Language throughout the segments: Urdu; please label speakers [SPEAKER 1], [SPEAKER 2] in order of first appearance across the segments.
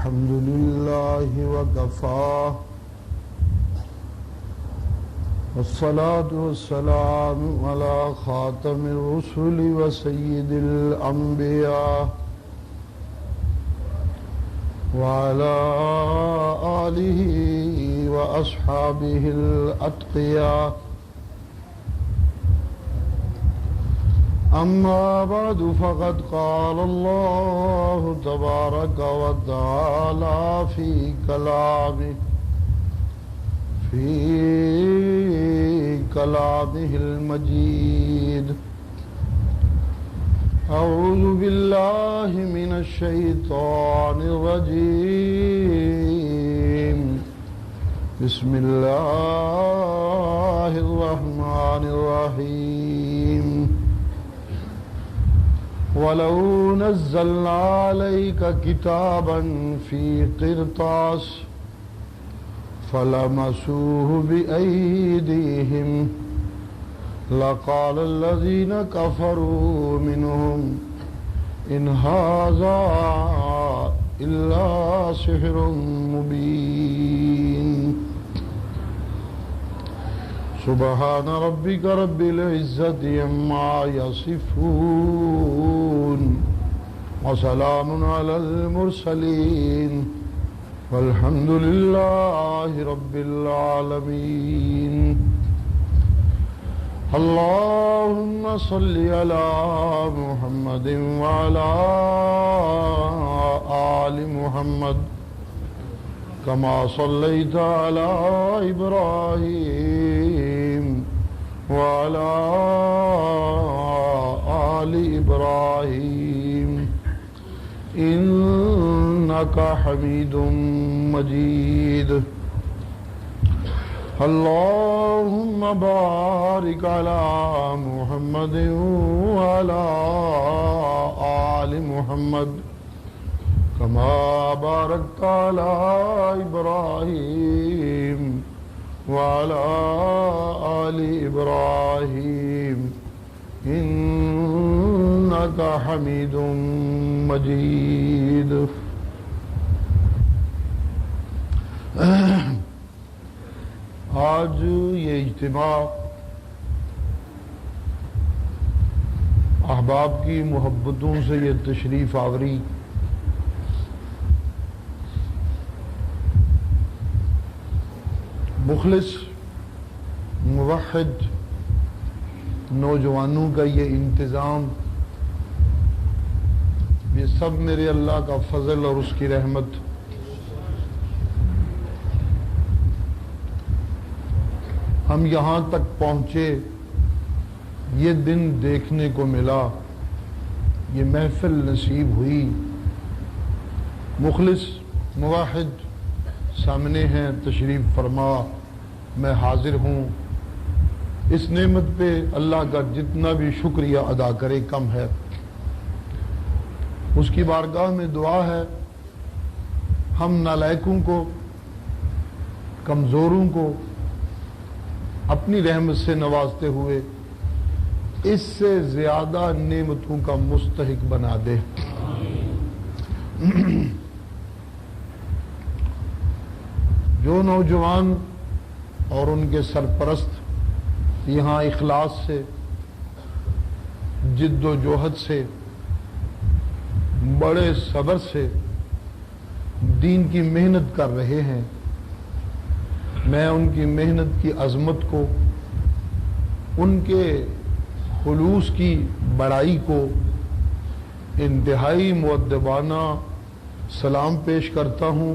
[SPEAKER 1] الحمد لله وكفى والصلاة والسلام على خاتم الرسل وسيد الأنبياء وعلى آله وأصحابه الأتقياء. أما بعد فقد قال الله تبارك وتعالى في كلامه المجيد: أعوذ بالله من الشيطان الرجيم. بسم الله الرحمن الرحيم. وَلَوْ نَزَّلْنَا عَلَيْكَ كِتَابًا فِي قِرْطَاسٍ فَلَمَسُوهُ بِأَيْدِيهِمْ لَقَالَ الَّذِينَ كَفَرُوا مِنْهُمْ إِنْ هَذَا إِلَّا سِحْرٌ مُبِينٌ. سبحان ربك رب العزة عما يصفون وسلام على المرسلين والحمد لله رب العالمين. اللهم صل على محمد وعلى آل محمد كما صليت على إبراهيم وعلى آل إبراهيم إنك حميد مجيد. اللهم بارك على محمد وعلى آل محمد كما باركت على إبراهيم وعلى آل إبراهيم إنك حميد مجيد. آج یہ اجتماع احباب کی محبتوں سے یہ تشریف آوری مخلص موحد نوجوانوں کا یہ انتظام، یہ سب میرے اللہ کا فضل اور اس کی رحمت. ہم یہاں تک پہنچے، یہ دن دیکھنے کو ملا، یہ محفل نصیب ہوئی. مخلص موحد سامنے ہیں، تشریف فرما. میں حاضر ہوں. اس نعمت پہ اللہ کا جتنا بھی شکریہ ادا کرے کم ہے. اس کی بارگاہ میں دعا ہے ہم نالائقوں کو، کمزوروں کو اپنی رحمت سے نوازتے ہوئے اس سے زیادہ نعمتوں کا مستحق بنا دے. جو نوجوان اور ان کے سرپرست یہاں اخلاص سے، جد و جہد سے، بڑے صبر سے دین کی محنت کر رہے ہیں، میں ان کی محنت کی عظمت کو، ان کے خلوص کی بڑائی کو انتہائی مؤدبانہ سلام پیش کرتا ہوں.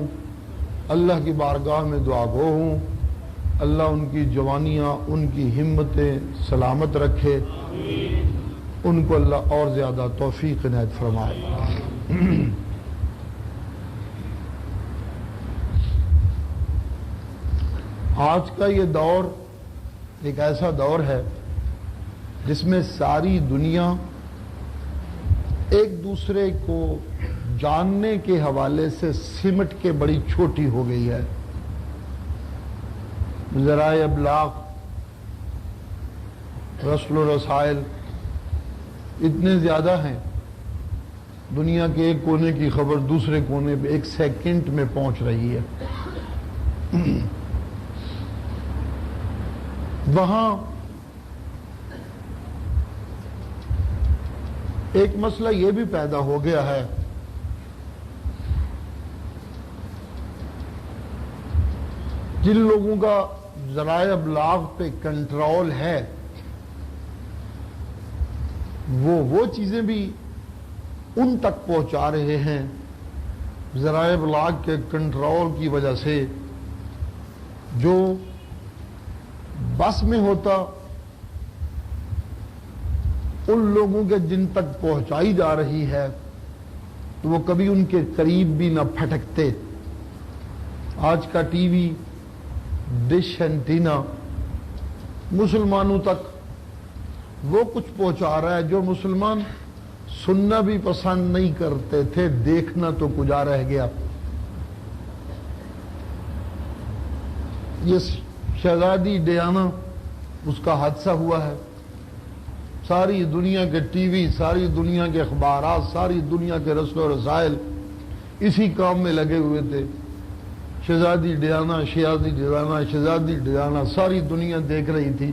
[SPEAKER 1] اللہ کی بارگاہ میں دعا گو ہوں اللہ ان کی جوانیاں، ان کی ہمتیں سلامت رکھے، ان کو اللہ اور زیادہ توفیق عنایت فرمائے. آج کا یہ دور ایک ایسا دور ہے جس میں ساری دنیا ایک دوسرے کو جاننے کے حوالے سے سمٹ کے بڑی چھوٹی ہو گئی ہے. ذرائع ابلاغ، رسل و رسائل اتنے زیادہ ہیں دنیا کے ایک کونے کی خبر دوسرے کونے پہ 1 سیکنڈ میں پہنچ رہی ہے. وہاں ایک مسئلہ یہ بھی پیدا ہو گیا ہے جن لوگوں کا ذرائع ابلاغ پہ کنٹرول ہے وہ چیزیں بھی ان تک پہنچا رہے ہیں. ذرائع ابلاغ کے کنٹرول کی وجہ سے جو بس میں ہوتا ان لوگوں کے جن تک پہنچائی جا رہی ہے تو وہ کبھی ان کے قریب بھی نہ پھٹکتے. آج کا ٹی وی ڈش اینٹینا مسلمانوں تک وہ کچھ پہنچا رہا ہے جو مسلمان سننا بھی پسند نہیں کرتے تھے، دیکھنا تو کجا رہ گیا. یہ شہزادی ڈیانا اس کا حادثہ ہوا ہے. ساری دنیا کے ٹی وی، ساری دنیا کے اخبارات، ساری دنیا کے رسل و رسائل اسی کام میں لگے ہوئے تھے. شہزادی ڈیانا، شہزادی ڈیانا، شہزادی ڈیانا ساری دنیا دیکھ رہی تھی.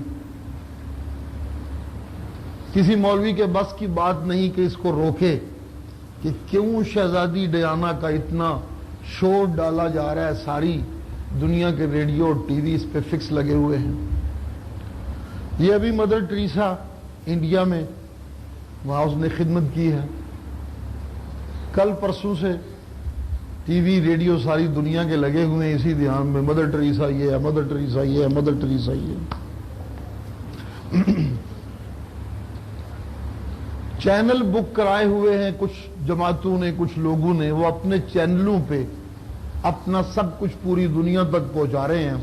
[SPEAKER 1] کسی مولوی کے بس کی بات نہیں کہ اس کو روکے کہ کیوں شہزادی ڈیانا کا اتنا شور ڈالا جا رہا ہے. ساری دنیا کے ریڈیو اور ٹی وی اس پہ فکس لگے ہوئے ہیں. یہ ابھی مدر ٹریسا انڈیا میں وہاں اس نے خدمت کی ہے. کل پرسوں سے ٹی وی ریڈیو ساری دنیا کے لگے ہوئے ہیں اسی دھیان میں، مدر ٹریسا یہ ہے، مدر ٹریسا یہ ہے، مدر ٹریسا یہ ہے. چینل بک کرائے ہوئے ہیں کچھ جماعتوں نے، کچھ لوگوں نے، وہ اپنے چینلوں پہ اپنا سب کچھ پوری دنیا تک پہنچا رہے ہیں.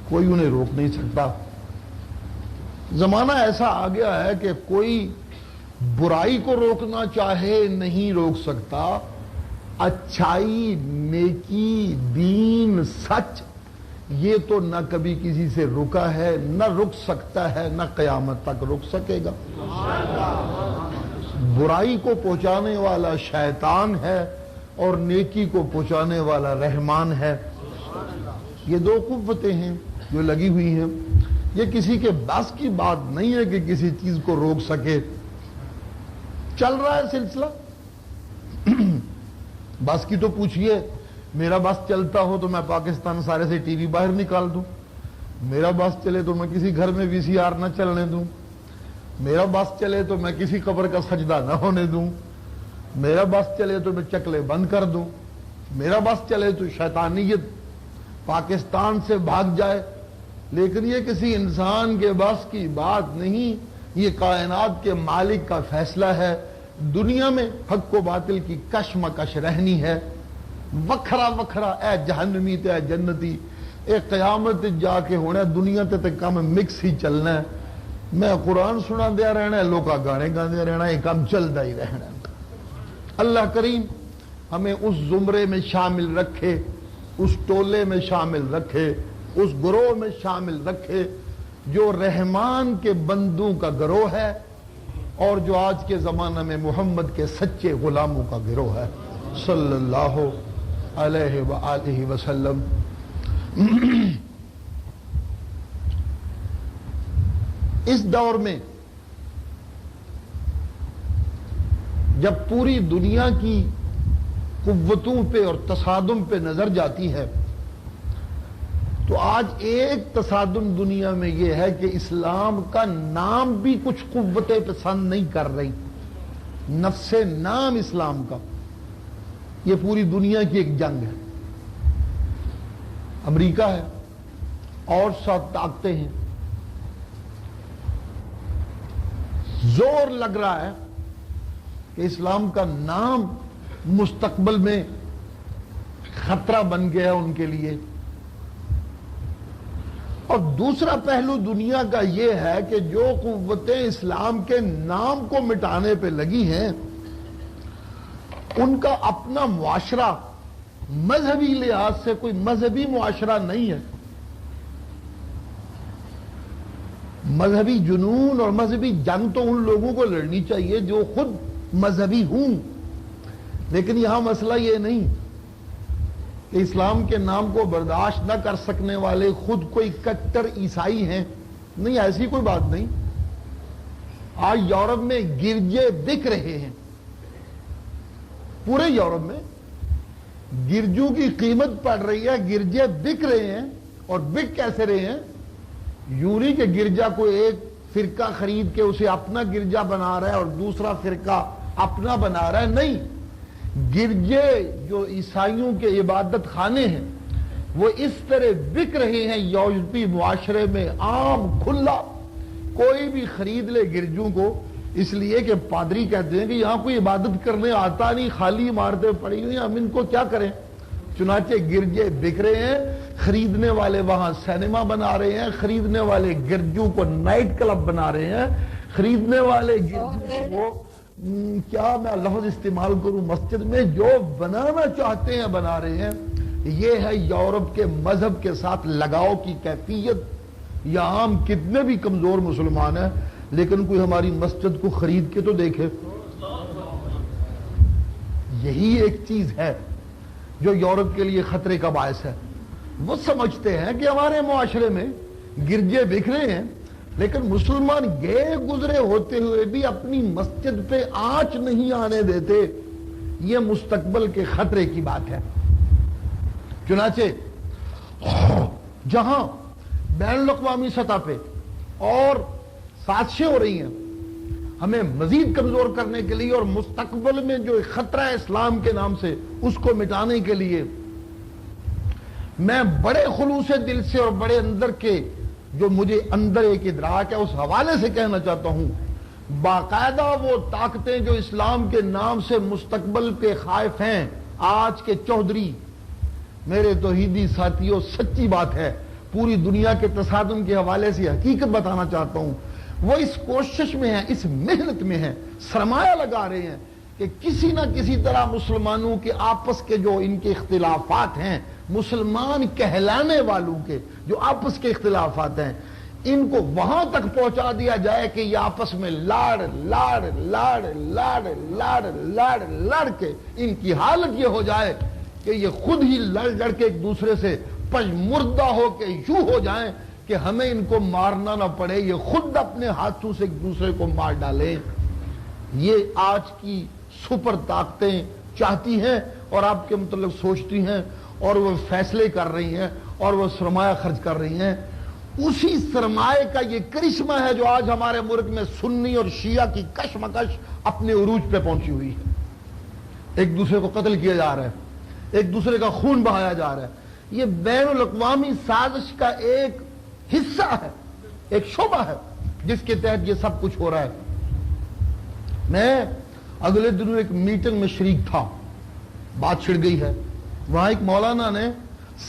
[SPEAKER 1] کوئی انہیں روک نہیں سکتا. زمانہ ایسا آ گیا ہے کہ کوئی برائی کو روکنا چاہے نہیں روک سکتا. اچھائی، نیکی، دین، سچ یہ تو نہ کبھی کسی سے رکا ہے، نہ رک سکتا ہے، نہ قیامت تک رک سکے گا. برائی کو پہنچانے والا شیطان ہے اور نیکی کو پہنچانے والا رحمان ہے. یہ دو قوتیں ہیں جو لگی ہوئی ہیں. یہ کسی کے بس کی بات نہیں ہے کہ کسی چیز کو روک سکے. چل رہا ہے سلسلہ. بس کی تو پوچھئے، میرا بس چلتا ہو تو میں پاکستان سارے سے ٹی وی باہر نکال دوں. میرا بس چلے تو میں کسی گھر میں وی سی آر نہ چلنے دوں. میرا بس چلے تو میں کسی قبر کا سجدہ نہ ہونے دوں. میرا بس چلے تو میں چکلے بند کر دوں. میرا بس چلے تو شیطانیت پاکستان سے بھاگ جائے. لیکن یہ کسی انسان کے بس کی بات نہیں. یہ کائنات کے مالک کا فیصلہ ہے. دنیا میں حق و باطل کی کشمکش رہنی ہے. وکھرا وکھرا اے جہنمی تے اے جنتی، اے قیامت جا کے ہونا ہے. دنیا تے کام مکس ہی چلنا ہے. میں قرآن سنا دیا رہنا ہے، لوگا گانے گاندے رہنا ہے، یہ کام چلتا ہی رہنا ہے. اللہ کریم ہمیں اس زمرے میں شامل رکھے، اس ٹولے میں شامل رکھے، اس گروہ میں شامل رکھے جو رحمان کے بندوں کا گروہ ہے اور جو آج کے زمانہ میں محمد کے سچے غلاموں کا گروہ ہے صلی اللہ علیہ وآلہ وسلم. اس دور میں جب پوری دنیا کی قوتوں پہ اور تصادم پہ نظر جاتی ہے تو آج ایک تصادم دنیا میں یہ ہے کہ اسلام کا نام بھی کچھ قوتیں پسند نہیں کر رہی. نفس نام اسلام کا یہ پوری دنیا کی ایک جنگ ہے. امریکہ ہے اور سب طاقتیں ہیں. زور لگ رہا ہے کہ اسلام کا نام مستقبل میں خطرہ بن گیا ان کے لیے. اور دوسرا پہلو دنیا کا یہ ہے کہ جو قوتیں اسلام کے نام کو مٹانے پہ لگی ہیں ان کا اپنا معاشرہ مذہبی لحاظ سے کوئی مذہبی معاشرہ نہیں ہے. مذہبی جنون اور مذہبی جنگ تو ان لوگوں کو لڑنی چاہیے جو خود مذہبی ہوں. لیکن یہاں مسئلہ یہ نہیں کہ اسلام کے نام کو برداشت نہ کر سکنے والے خود کوئی کٹر عیسائی ہیں، نہیں، ایسی کوئی بات نہیں۔ آج یورپ میں گرجے بک رہے ہیں، پورے یورپ میں گرجوں کی قیمت پڑ رہی ہے، گرجے بک رہے ہیں۔ اور بک کیسے رہے ہیں؟ یوں نہیں کہ گرجا کو ایک فرقہ خرید کے اسے اپنا گرجا بنا رہا ہے اور دوسرا فرقہ اپنا بنا رہا ہے، نہیں، گرجے جو عیسائیوں کے عبادت خانے ہیں وہ اس طرح بک رہے ہیں یورپی معاشرے میں، عام کھلا کوئی بھی خرید لے گرجوں کو، اس لیے کہ پادری کہتے ہیں کہ یہاں کوئی عبادت کرنے آتا نہیں، خالی عمارتیں پڑی ہوئی ہیں، ہم ان کو کیا کریں؟ چنانچہ گرجے بک رہے ہیں، خریدنے والے وہاں سینما بنا رہے ہیں، خریدنے والے گرجوں کو نائٹ کلب بنا رہے ہیں، خریدنے والے گرجوں کو کیا میں لفظ استعمال کروں، مسجد میں جو بنانا چاہتے ہیں بنا رہے ہیں۔ یہ ہے یورپ کے مذہب کے ساتھ لگاؤ کی کیفیت۔ یہاں ہم کتنے بھی کمزور مسلمان ہیں لیکن کوئی ہماری مسجد کو خرید کے تو دیکھے۔ یہی ایک چیز ہے جو یورپ کے لیے خطرے کا باعث ہے۔ وہ سمجھتے ہیں کہ ہمارے معاشرے میں گرجے بکھرے ہیں لیکن مسلمان گئے گزرے ہوتے ہوئے بھی اپنی مسجد پہ آنچ نہیں آنے دیتے۔ یہ مستقبل کے خطرے کی بات ہے۔ چنانچہ جہاں بین الاقوامی سطح پہ اور سازشیں ہو رہی ہیں ہمیں مزید کمزور کرنے کے لیے اور مستقبل میں جو خطرہ ہے اسلام کے نام سے اس کو مٹانے کے لیے، میں بڑے خلوص دل سے اور بڑے اندر کے جو مجھے اندر ایک ادراک ہے اس حوالے سے کہنا چاہتا ہوں، باقاعدہ وہ طاقتیں جو اسلام کے نام سے مستقبل کے خائف ہیں، آج کے چودھری میرے توحیدی ساتھیوں، سچی بات ہے، پوری دنیا کے تصادم کے حوالے سے حقیقت بتانا چاہتا ہوں، وہ اس کوشش میں ہیں، اس محنت میں ہیں، سرمایہ لگا رہے ہیں کہ کسی نہ کسی طرح مسلمانوں کے آپس کے جو ان کے اختلافات ہیں، مسلمان کہلانے والوں کے جو آپس کے اختلافات ہیں، ان کو وہاں تک پہنچا دیا جائے کہ یہ آپس میں لاڑ لاڑ لاڑ لاڑ لاڑ لاڑ لڑ کے ان کی حالت یہ ہو جائے کہ یہ خود ہی لڑ لڑ کے ایک دوسرے سے پژمردہ ہو کے یوں ہو جائیں کہ ہمیں ان کو مارنا نہ پڑے، یہ خود اپنے ہاتھوں سے ایک دوسرے کو مار ڈالیں۔ یہ آج کی سپر طاقتیں چاہتی ہیں اور آپ کے متعلق سوچتی ہیں اور وہ فیصلے کر رہی ہیں اور وہ سرمایہ خرچ کر رہی ہیں۔ اسی سرمایہ کا یہ کرشمہ ہے جو آج ہمارے ملک میں سنی اور شیعہ کی کشمکش اپنے عروج پہ پہنچی ہوئی ہے۔ ایک دوسرے کو قتل کیا جا رہا ہے، ایک دوسرے کا خون بہایا جا رہا ہے۔ یہ بین الاقوامی سازش کا ایک حصہ ہے، ایک شعبہ ہے جس کے تحت یہ سب کچھ ہو رہا ہے۔ میں اگلے دنوں ایک میٹنگ میں شریک تھا، بات چھڑ گئی ہے، وہاں ایک مولانا نے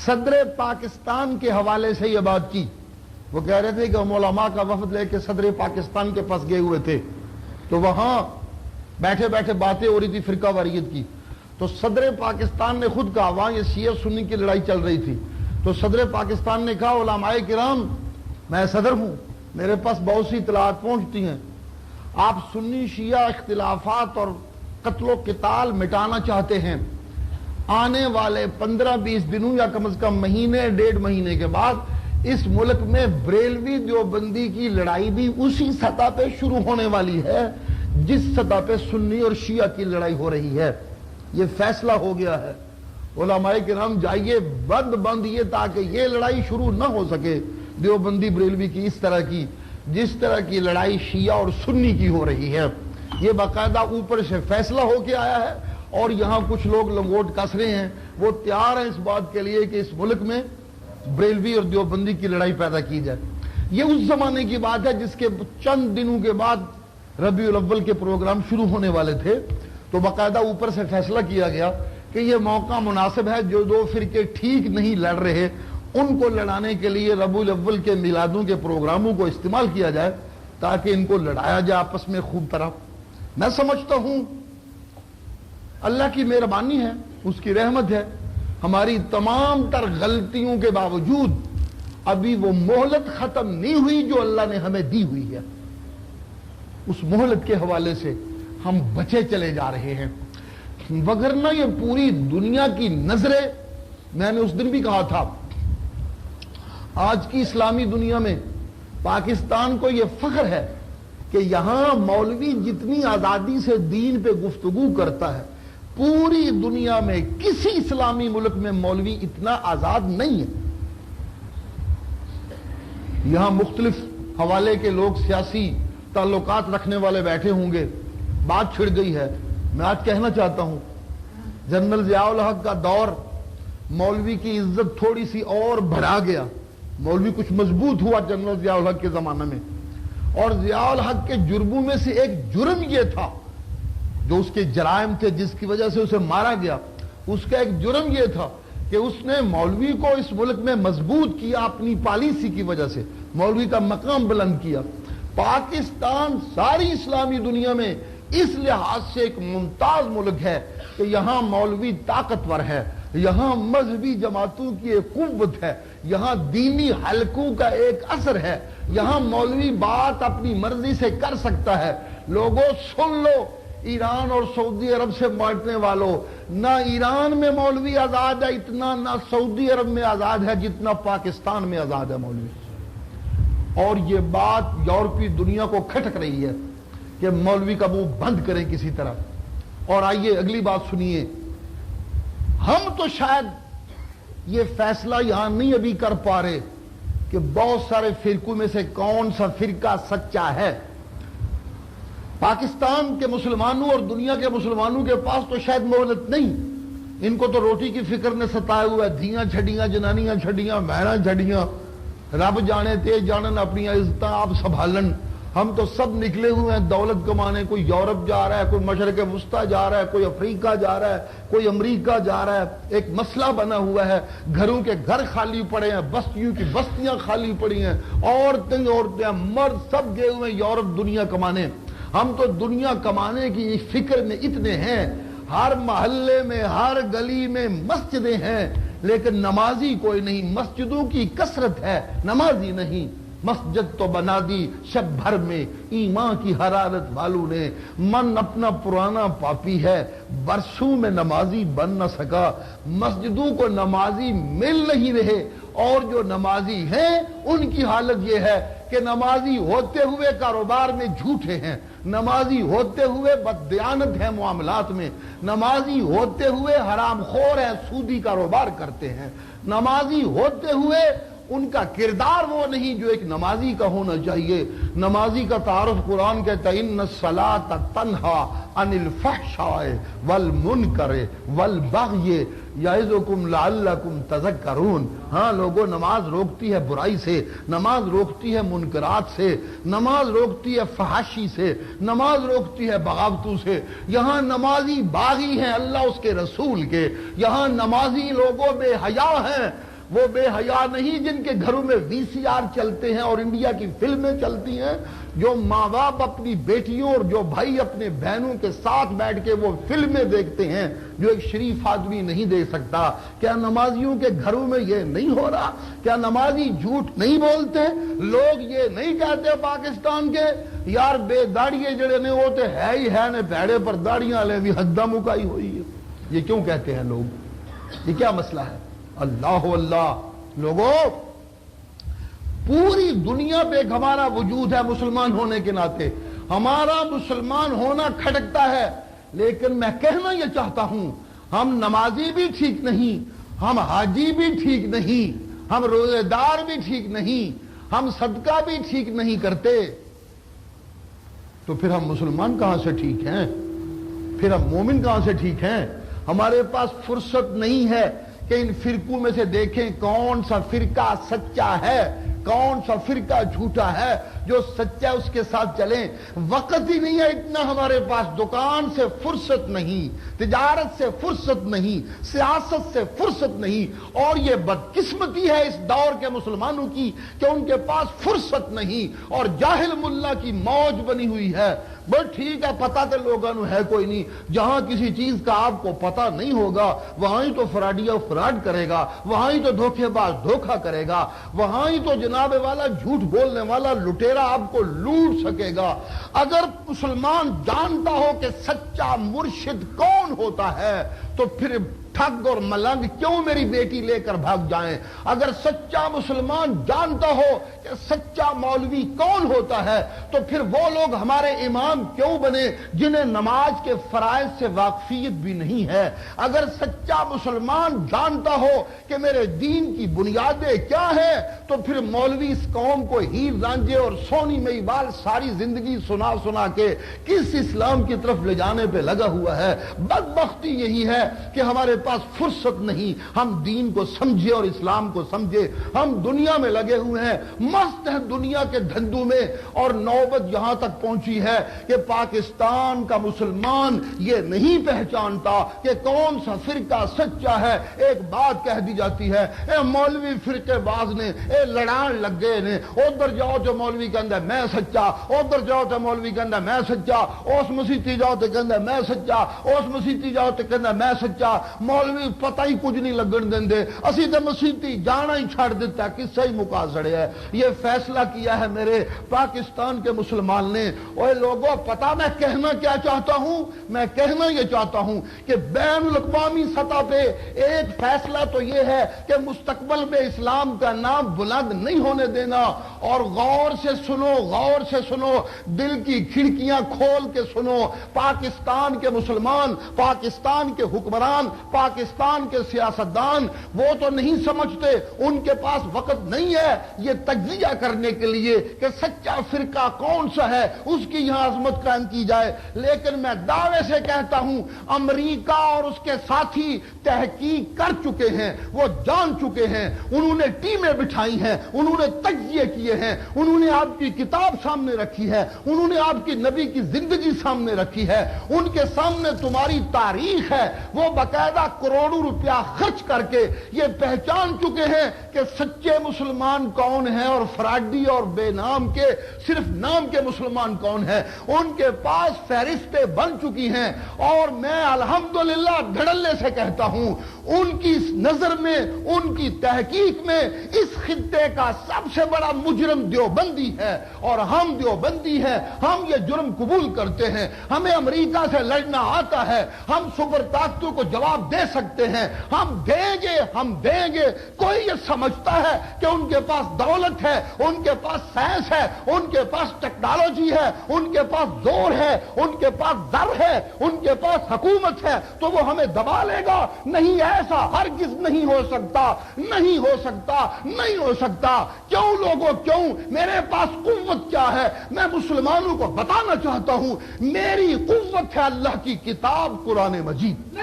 [SPEAKER 1] صدر پاکستان کے حوالے سے یہ بات کی۔ وہ کہہ رہے تھے کہ ہم علماء کا وفد لے کے صدر پاکستان کے پاس گئے ہوئے تھے، تو وہاں بیٹھے بیٹھے باتیں ہو رہی تھی فرقہ واریت کی، تو صدر پاکستان نے خود کہا، وہاں یہ شیعہ سنی کی لڑائی چل رہی تھی، تو صدر پاکستان نے کہا، علماء کرام میں صدر ہوں، میرے پاس بہت سی اطلاعات پہنچتی ہیں، آپ سنی شیعہ اختلافات اور قتل و قتال مٹانا چاہتے ہیں، آنے والے 15-20 دنوں یا کم از کم مہینے ڈیڑھ مہینے کے بعد اس ملک میں بریلوی دیوبندی کی لڑائی بھی اسی سطح پہ شروع ہونے والی ہے جس سطح پہ سنی اور شیعہ کی لڑائی ہو رہی ہے۔ یہ فیصلہ ہو گیا ہے، علماء کرام جائیے بند یہ تاکہ یہ لڑائی شروع نہ ہو سکے دیوبندی بریلوی کی اس طرح کی جس طرح کی لڑائی شیعہ اور سنی کی ہو رہی ہے۔ یہ باقاعدہ اوپر سے فیصلہ ہو کے آیا ہے اور یہاں کچھ لوگ لنگوٹ کس رہے ہیں، وہ تیار ہیں اس بات کے لیے کہ اس ملک میں بریلوی اور دیوبندی کی لڑائی پیدا کی جائے۔ یہ اس زمانے کی بات ہے جس کے چند دنوں کے بعد ربیع الاول کے پروگرام شروع ہونے والے تھے، تو باقاعدہ اوپر سے فیصلہ کیا گیا کہ یہ موقع مناسب ہے، جو دو فرقے ٹھیک نہیں لڑ رہے ان کو لڑانے کے لیے ربیع الاول کے میلادوں کے پروگراموں کو استعمال کیا جائے تاکہ ان کو لڑایا جائے آپس میں خوب طرح۔ میں سمجھتا ہوں اللہ کی مہربانی ہے، اس کی رحمت ہے، ہماری تمام تر غلطیوں کے باوجود ابھی وہ مہلت ختم نہیں ہوئی جو اللہ نے ہمیں دی ہوئی ہے، اس مہلت کے حوالے سے ہم بچے چلے جا رہے ہیں۔ وگرنہ یہ پوری دنیا کی نظریں، میں نے اس دن بھی کہا تھا، آج کی اسلامی دنیا میں پاکستان کو یہ فخر ہے کہ یہاں مولوی جتنی آزادی سے دین پہ گفتگو کرتا ہے، پوری دنیا میں کسی اسلامی ملک میں مولوی اتنا آزاد نہیں ہے۔ یہاں مختلف حوالے کے لوگ، سیاسی تعلقات رکھنے والے بیٹھے ہوں گے، بات چھڑ گئی ہے۔ میں آج کہنا چاہتا ہوں، جنرل ضیاء الحق کا دور، مولوی کی عزت تھوڑی سی اور بڑھا گیا، مولوی کچھ مضبوط ہوا جنرل ضیاء الحق کے زمانے میں، اور ضیاء الحق کے جرموں میں سے ایک جرم یہ تھا، جو اس کے جرائم تھے جس کی وجہ سے اسے مارا گیا، اس کا ایک جرم یہ تھا کہ اس نے مولوی کو اس ملک میں مضبوط کیا اپنی پالیسی کی وجہ سے، مولوی کا مقام بلند کیا۔ پاکستان ساری اسلامی دنیا میں اس لحاظ سے ایک ممتاز ملک ہے کہ یہاں مولوی طاقتور ہے، یہاں مذہبی جماعتوں کی ایک قوت ہے، یہاں دینی حلقوں کا ایک اثر ہے، یہاں مولوی بات اپنی مرضی سے کر سکتا ہے۔ لوگوں سن لو، ایران اور سعودی عرب سے بانٹنے والوں، نہ ایران میں مولوی آزاد ہے اتنا، نہ سعودی عرب میں آزاد ہے جتنا پاکستان میں آزاد ہے مولوی۔ اور یہ بات یورپی دنیا کو کھٹک رہی ہے کہ مولوی کا منہ بند کریں کسی طرح۔ اور آئیے اگلی بات سنیے، ہم تو شاید یہ فیصلہ یہاں نہیں ابھی کر پا رہے کہ بہت سارے فرقوں میں سے کون سا فرقہ سچا ہے۔ پاکستان کے مسلمانوں اور دنیا کے مسلمانوں کے پاس تو شاید مہلت نہیں، ان کو تو روٹی کی فکر نے ستائے ہوا ہے، دھیاں چھڑیاں، جنانیاں چھڑیاں، بہناں چھڑیاں، رب جانے تیز جانن اپنی عزتاں آپ سنبھالن۔ ہم تو سب نکلے ہوئے ہیں دولت کمانے، کوئی یورپ جا رہا ہے، کوئی مشرق وسطیٰ جا رہا ہے، کوئی افریقہ جا رہا ہے، کوئی امریکہ جا رہا ہے۔ ایک مسئلہ بنا ہوا ہے، گھروں کے گھر خالی پڑے ہیں، بستیوں کی بستیاں خالی پڑی ہیں، عورتیں مرد سب گئے ہوئے ہیں یورپ دنیا کمانے۔ ہم تو دنیا کمانے کی فکر میں اتنے ہیں، ہر محلے میں ہر گلی میں مسجدیں ہیں، لیکن نمازی کوئی نہیں۔ مسجدوں کی کثرت ہے، نمازی نہیں۔ مسجد تو بنا دی شب بھر میں ایمان کی حرارت والوں نے، من اپنا پرانا پاپی ہے، برسوں میں نمازی بن نہ سکا۔ مسجدوں کو نمازی مل نہیں رہے، اور جو نمازی ہیں ان کی حالت یہ ہے کہ نمازی ہوتے ہوئے کاروبار میں جھوٹے ہیں، نمازی ہوتے ہوئے بددیانت ہے معاملات میں، نمازی ہوتے ہوئے حرام خور ہیں، سودی کاروبار کرتے ہیں، نمازی ہوتے ہوئے ان کا کردار وہ نہیں جو ایک نمازی کا ہونا چاہیے۔ نمازی کا تعارف قرآن کہتا ہے ان الصلاۃ تنہا عن الفحشاء والمنکر والبغی یعظکم لعلکم تذکرون۔ ہاں لوگوں، نماز روکتی ہے برائی سے، نماز روکتی ہے منکرات سے، نماز روکتی ہے فحاشی سے، نماز روکتی ہے بغاوتوں سے۔ یہاں نمازی باغی ہیں اللہ اس کے رسول کے، یہاں نمازی لوگوں بے حیا ہیں، وہ بے حیا نہیں جن کے گھروں میں وی سی آر چلتے ہیں اور انڈیا کی فلمیں چلتی ہیں، جو ماں باپ اپنی بیٹیوں اور جو بھائی اپنے بہنوں کے ساتھ بیٹھ کے وہ فلمیں دیکھتے ہیں جو ایک شریف آدمی نہیں دیکھ سکتا۔ کیا نمازیوں کے گھروں میں یہ نہیں ہو رہا؟ کیا نمازی جھوٹ نہیں بولتے؟ لوگ یہ نہیں کہتے پاکستان کے یار بے داڑیے جڑے نے وہ تو ہے ہی ہے نے پیڑے پر داڑیاں لے بھی حدہ مکائی ہوئی ہے؟ یہ کیوں کہتے ہیں لوگ؟ یہ کیا مسئلہ ہے؟ اللہ اللہ لوگوں، پوری دنیا پہ ایک ہمارا وجود ہے مسلمان ہونے کے ناطے، ہمارا مسلمان ہونا کھٹکتا ہے، لیکن میں کہنا یہ چاہتا ہوں ہم نمازی بھی ٹھیک نہیں، ہم حاجی بھی ٹھیک نہیں، ہم روزے دار بھی ٹھیک نہیں، ہم صدقہ بھی ٹھیک نہیں کرتے، تو پھر ہم مسلمان کہاں سے ٹھیک ہیں؟ پھر ہم مومن کہاں سے ٹھیک ہیں؟ ہمارے پاس فرصت نہیں ہے کہ ان فرقوں میں سے دیکھیں کون سا فرقہ سچا ہے، کون سا فرقہ جھوٹا ہے، جو سچا ہے اس کے ساتھ چلیں۔ وقت ہی نہیں ہے اتنا ہمارے پاس، دکان سے فرصت نہیں، تجارت سے فرصت نہیں، سیاست سے فرصت نہیں، اور یہ بدقسمتی ہے اس دور کے مسلمانوں کی کہ ان کے پاس فرصت نہیں، اور جاہل ملا کی موج بنی ہوئی ہے۔ بس ٹھیک ہے پتہ تو لوگوں نے ہے کوئی نہیں. جہاں کسی چیز کا آپ کو پتہ نہیں ہوگا وہاں ہی تو فراڈیا فراڈ کرے گا, وہاں ہی تو دھوکے باز دھوکہ کرے گا, وہاں ہی تو جناب والا جھوٹ بولنے والا لٹیرا آپ کو لوٹ سکے گا. اگر مسلمان جانتا ہو کہ سچا مرشد کون ہوتا ہے تو پھر ٹھگ اور ملنگ کیوں میری بیٹی لے کر بھاگ جائیں. اگر سچا مسلمان جانتا ہو کہ سچا مولوی کون ہوتا ہے تو پھر وہ لوگ ہمارے امام کیوں بنے جنہیں نماز کے فرائض سے واقفیت بھی نہیں ہے. اگر سچا مسلمان جانتا ہو کہ میرے دین کی بنیادیں کیا ہیں تو پھر مولوی اس قوم کو ہیر رانجھے اور سونی میوال ساری زندگی سنا سنا کے کس اسلام کی طرف لے جانے پہ لگا ہوا ہے. بدبختی یہی ہے کہ ہمارے پاس فرصت نہیں ہم دین کو سمجھے اور اسلام کو سمجھے. ہم دنیا میں لگے ہوئے ہیں, مست ہیں دنیا کے دھندوں میں, اور نوبت یہاں تک پہنچی ہے کہ پاکستان کا مسلمان یہ نہیں پہچانتا کہ کون سا فرقہ سچا ہے. ایک بات کہہ دی جاتی ہے اے مولوی فرقے باز نے اے لڑان لگ گئے نے, ادھر جاؤ تو مولوی کہندا میں سچا, ادھر جاؤ تو مولوی کہندا میں سچا, اس مسیتی جاؤ تو کہندا میں سچا, اس مسیتی جاؤ تو کہندا میں سچا. مولوی پتہ ہی کچھ نہیں لگن دیندے, اسی تے مسیتی جانا ہی چھڑ دیتا, قصہ ہی مکا سڑیا ہے. یہ فیصلہ کیا ہے میرے پاکستان کے مسلمان نے. اوے لوگوں پتہ میں کہنا کیا چاہتا ہوں, میں کہنا یہ چاہتا ہوں کہ بین الاقوامی سطح پہ ایک فیصلہ تو یہ ہے کہ مستقبل میں اسلام کا نام بلند نہیں ہونے دینا. اور غور سے سنو, غور سے سنو, دل کی کھڑکیاں کھول کے سنو. پاکستان کے مسلمان, پاکستان کے حکمران, پاکستان کے سیاستدان وہ تو نہیں سمجھتے, ان کے پاس وقت نہیں ہے یہ تجزیہ کرنے کے لیے کہ سچا فرقہ کون سا ہے, اس کی یہاں عظمت قائم کی جائے. لیکن میں دعوے سے کہتا ہوں امریکہ اور اس کے ساتھی تحقیق کر چکے ہیں, وہ جان چکے ہیں, انہوں نے ٹیمیں بٹھائی ہیں, انہوں نے تجزیے کیے ہیں, انہوں نے آپ کی کتاب سامنے رکھی ہے, انہوں نے آپ کی نبی کی زندگی سامنے رکھی ہے, ان کے سامنے تمہاری تاریخ ہے. وہ باقاعدہ کروڑوں روپیہ خرچ کر کے یہ پہچان چکے ہیں کہ سچے مسلمان کون ہیں اور فراڈی اور بے نام کے صرف نام کے مسلمان کون ہیں. ان کے پاس فہرستیں بن چکی ہیں, اور میں الحمدللہ دھڑلے سے کہتا ہوں ان کی نظر میں, ان کی تحقیق میں اس خطے کا سب سے بڑا مجرم دیوبندی ہے. اور ہم دیوبندی ہیں, ہم یہ جرم قبول کرتے ہیں. ہمیں امریکہ سے لڑنا آتا ہے, ہم سپر طاقتوں کو جواب دے سکتے ہیں, ہم دیں گے, ہم دیں گے. کوئی یہ سمجھتا ہے کہ ان کے پاس دولت ہے, ان کے پاس سائنس ہے, ان کے پاس ٹیکنالوجی ہے, ان کے پاس زور ہے, ان کے پاس زر ہے, ان کے پاس حکومت ہے تو وہ ہمیں دبا لے گا؟ نہیں, ایسا ہرگز نہیں ہو سکتا, نہیں ہو سکتا, نہیں ہو سکتا. کیوں لوگوں کیوں؟ میرے پاس قوت کیا ہے میں مسلمانوں کو بتانا چاہتا ہوں. میری قوت ہے اللہ کی کتاب قرآن مجید.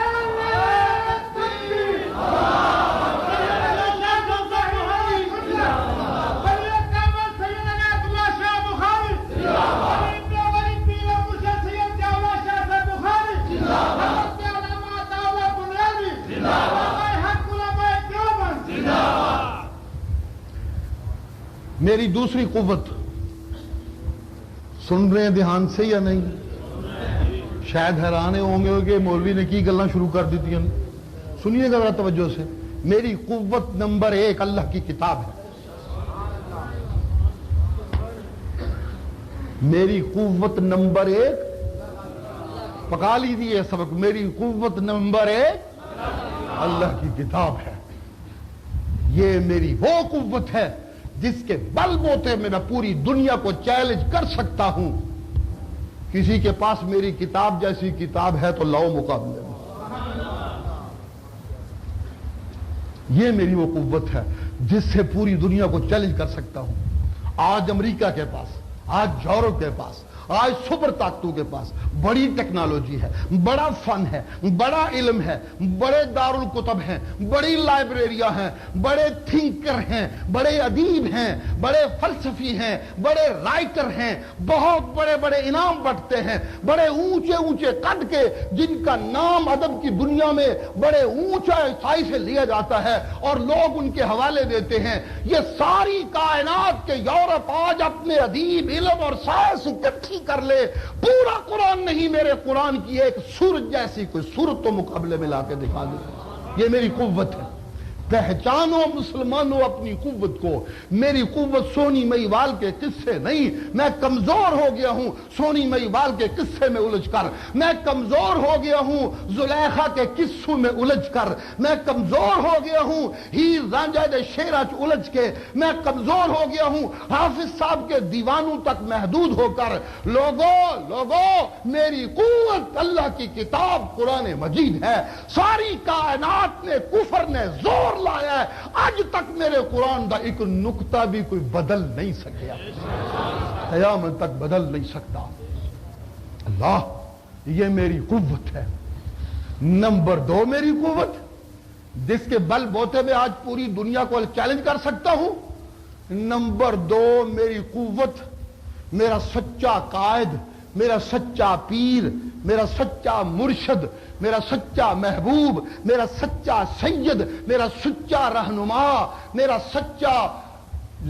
[SPEAKER 1] میری دوسری قوت سن رہے ہیں دھیان سے یا نہیں؟ شاید حیران ہوں گے کہ مولوی نے کی گلاں شروع کر دیتی ہیں. سنیے گا ذرا توجہ سے. میری قوت نمبر 1 اللہ کی کتاب ہے. میری قوت نمبر 1 پکا لیجیے سبق. میری قوت نمبر 1 اللہ کی کتاب ہے. یہ میری وہ قوت ہے جس کے بل بوتے میں میں پوری دنیا کو چیلنج کر سکتا ہوں. کسی کے پاس میری کتاب جیسی کتاب ہے تو لاؤ مقابلے میں. یہ میری وہ قوت ہے جس سے پوری دنیا کو چیلنج کر سکتا ہوں. آج امریکہ کے پاس, آج یورپ کے پاس, آج سپر طاقتوں کے پاس بڑی ٹیکنالوجی ہے, بڑا فن ہے, بڑا علم ہے, بڑے دارالکتب ہیں, بڑی لائبریریاں ہیں, بڑے تھنکر ہیں, بڑے ادیب ہیں, بڑے فلسفی ہیں, بڑے رائٹر ہیں, بہت بڑے بڑے انعام بٹتے ہیں, بڑے اونچے اونچے قد کے جن کا نام ادب کی دنیا میں بڑے اونچا سائی سے لیا جاتا ہے اور لوگ ان کے حوالے دیتے ہیں. یہ ساری کائنات کے یورپ آج اپنے ادیب, علم اور سائنس اکٹھی کر لے، پورا قرآن نہیں، میرے قرآن کی ایک سورج جیسی کوئی سورت تو مقابلے میں لا کے دکھا دے۔ یہ میری قوت ہے۔ پہچانو مسلمانوں اپنی قوت کو۔ میری قوت سونی مہیوال کے قصے نہیں، میں کمزور ہو گیا ہوں سونی مہیوال کے قصے میں الجھ کر، میں کمزور ہو گیا ہوں زلیخا کے قصوں میں الجھ کر، میں کمزور ہو گیا ہوں ہیر رانجھا دے شیرا چ الجھ کے، میں کمزور ہو گیا ہوں حافظ صاحب کے دیوانوں تک محدود ہو کر۔ لوگوں میری قوت اللہ کی کتاب قرآن مجید ہے۔ ساری کائنات نے کفر نے زور لایا ہے، آج تک میرے قرآن دا ایک نقطہ بھی کوئی بدل نہیں سکیا، قیامت تک بدل نہیں سکتا۔ اللہ، یہ میری قوت ہے۔ نمبر 2 میری قوت، جس کے بل بوتے میں آج پوری دنیا کو چیلنج کر سکتا ہوں۔ نمبر 2 میری قوت، میرا سچا قائد، میرا سچا پیر، میرا سچا مرشد، میرا سچا محبوب، میرا سچا سید، میرا سچا رہنما، میرا سچا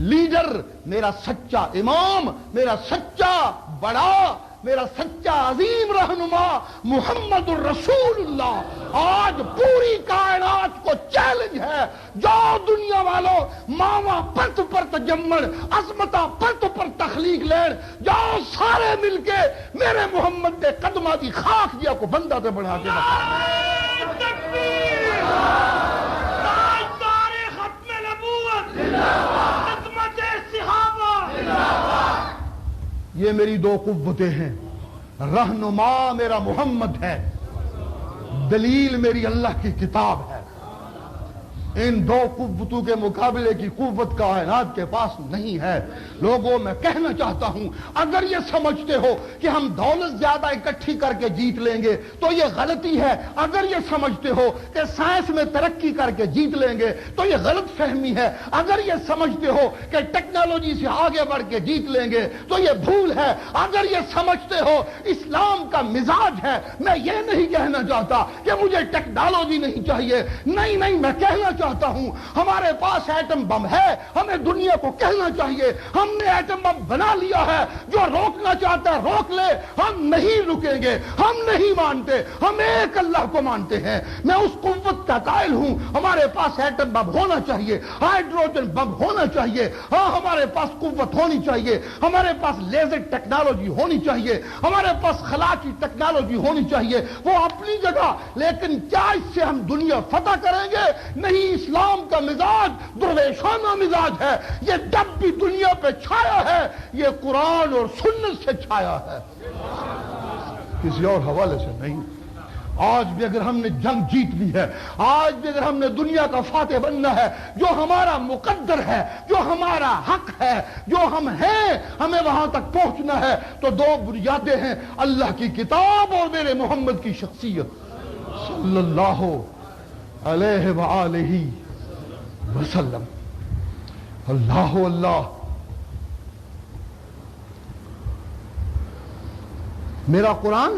[SPEAKER 1] لیڈر، میرا سچا امام، میرا سچا بڑا، میرا سچا عظیم رہنما محمد الرسول اللہ۔ آج پوری کائنات کو چیلنج ہے، جاؤ دنیا والوں، ماما پرت پر تجمل، عظمتہ پرت پر تخلیق لین، جاؤ سارے مل کے میرے محمد دے قدمہ دی خاک جیا کو بندہ تے بڑھا کے یہ میری 2 قوتیں ہیں۔ رہنما میرا محمد ہے، دلیل میری اللہ کی کتاب ہے۔ ان 2 قوتوں کے مقابلے کی قوت کائنات کے پاس نہیں ہے۔ لوگوں میں کہنا چاہتا ہوں، اگر یہ سمجھتے ہو کہ ہم دولت زیادہ اکٹھی کر کے جیت لیں گے تو یہ غلطی ہے۔ اگر یہ سمجھتے ہو کہ سائنس میں ترقی کر کے جیت لیں گے تو یہ غلط فہمی ہے۔ اگر یہ سمجھتے ہو کہ ٹیکنالوجی سے آگے بڑھ کے جیت لیں گے تو یہ بھول ہے۔ اگر یہ سمجھتے ہو اسلام کا مزاج ہے، میں یہ نہیں کہنا چاہتا کہ مجھے ٹیکنالوجی نہیں چاہیے، نہیں، میں کہنا چاہتا ہوں ہمارے پاس ایٹم بم ہے، ہمیں دنیا کو کہنا چاہیے ہم نے ایٹم بم بنا لیا ہے، جو روکنا چاہتا ہے روک لے، ہم نہیں رکیں گے، ہم نہیں مانتے، ہم ایک اللہ کو مانتے ہیں۔ میں اس قوت کا قائل ہوں، ہمارے پاس ایٹم بم ہونا چاہیے، ہائیڈروجن بم ہونا چاہیے، ہاں ہمارے پاس قوت ہونی چاہیے، ہمارے پاس لیزر ٹیکنالوجی ہونی چاہیے، ہمارے پاس خلا کی ٹیکنالوجی ہونی چاہیے، وہ اپنی جگہ، لیکن کیا اس سے ہم دنیا فتح کریں گے؟ نہیں۔ اسلام کا مزاج درویشانہ مزاج ہے، یہ جب بھی دنیا پہ چھایا ہے یہ قرآن اور سنت سے چھایا ہے، کسی اور حوالے سے نہیں۔ آج بھی اگر ہم نے جنگ جیت لی ہے، آج بھی اگر ہم نے دنیا کا فاتح بننا ہے، جو ہمارا مقدر ہے، جو ہمارا حق ہے، جو ہم ہیں، ہمیں وہاں تک پہنچنا ہے، تو 2 بنیادیں ہیں، اللہ کی کتاب اور میرے محمد کی شخصیت صلی اللہ علیہ وآلہ وسلم۔ اللہ میرا قرآن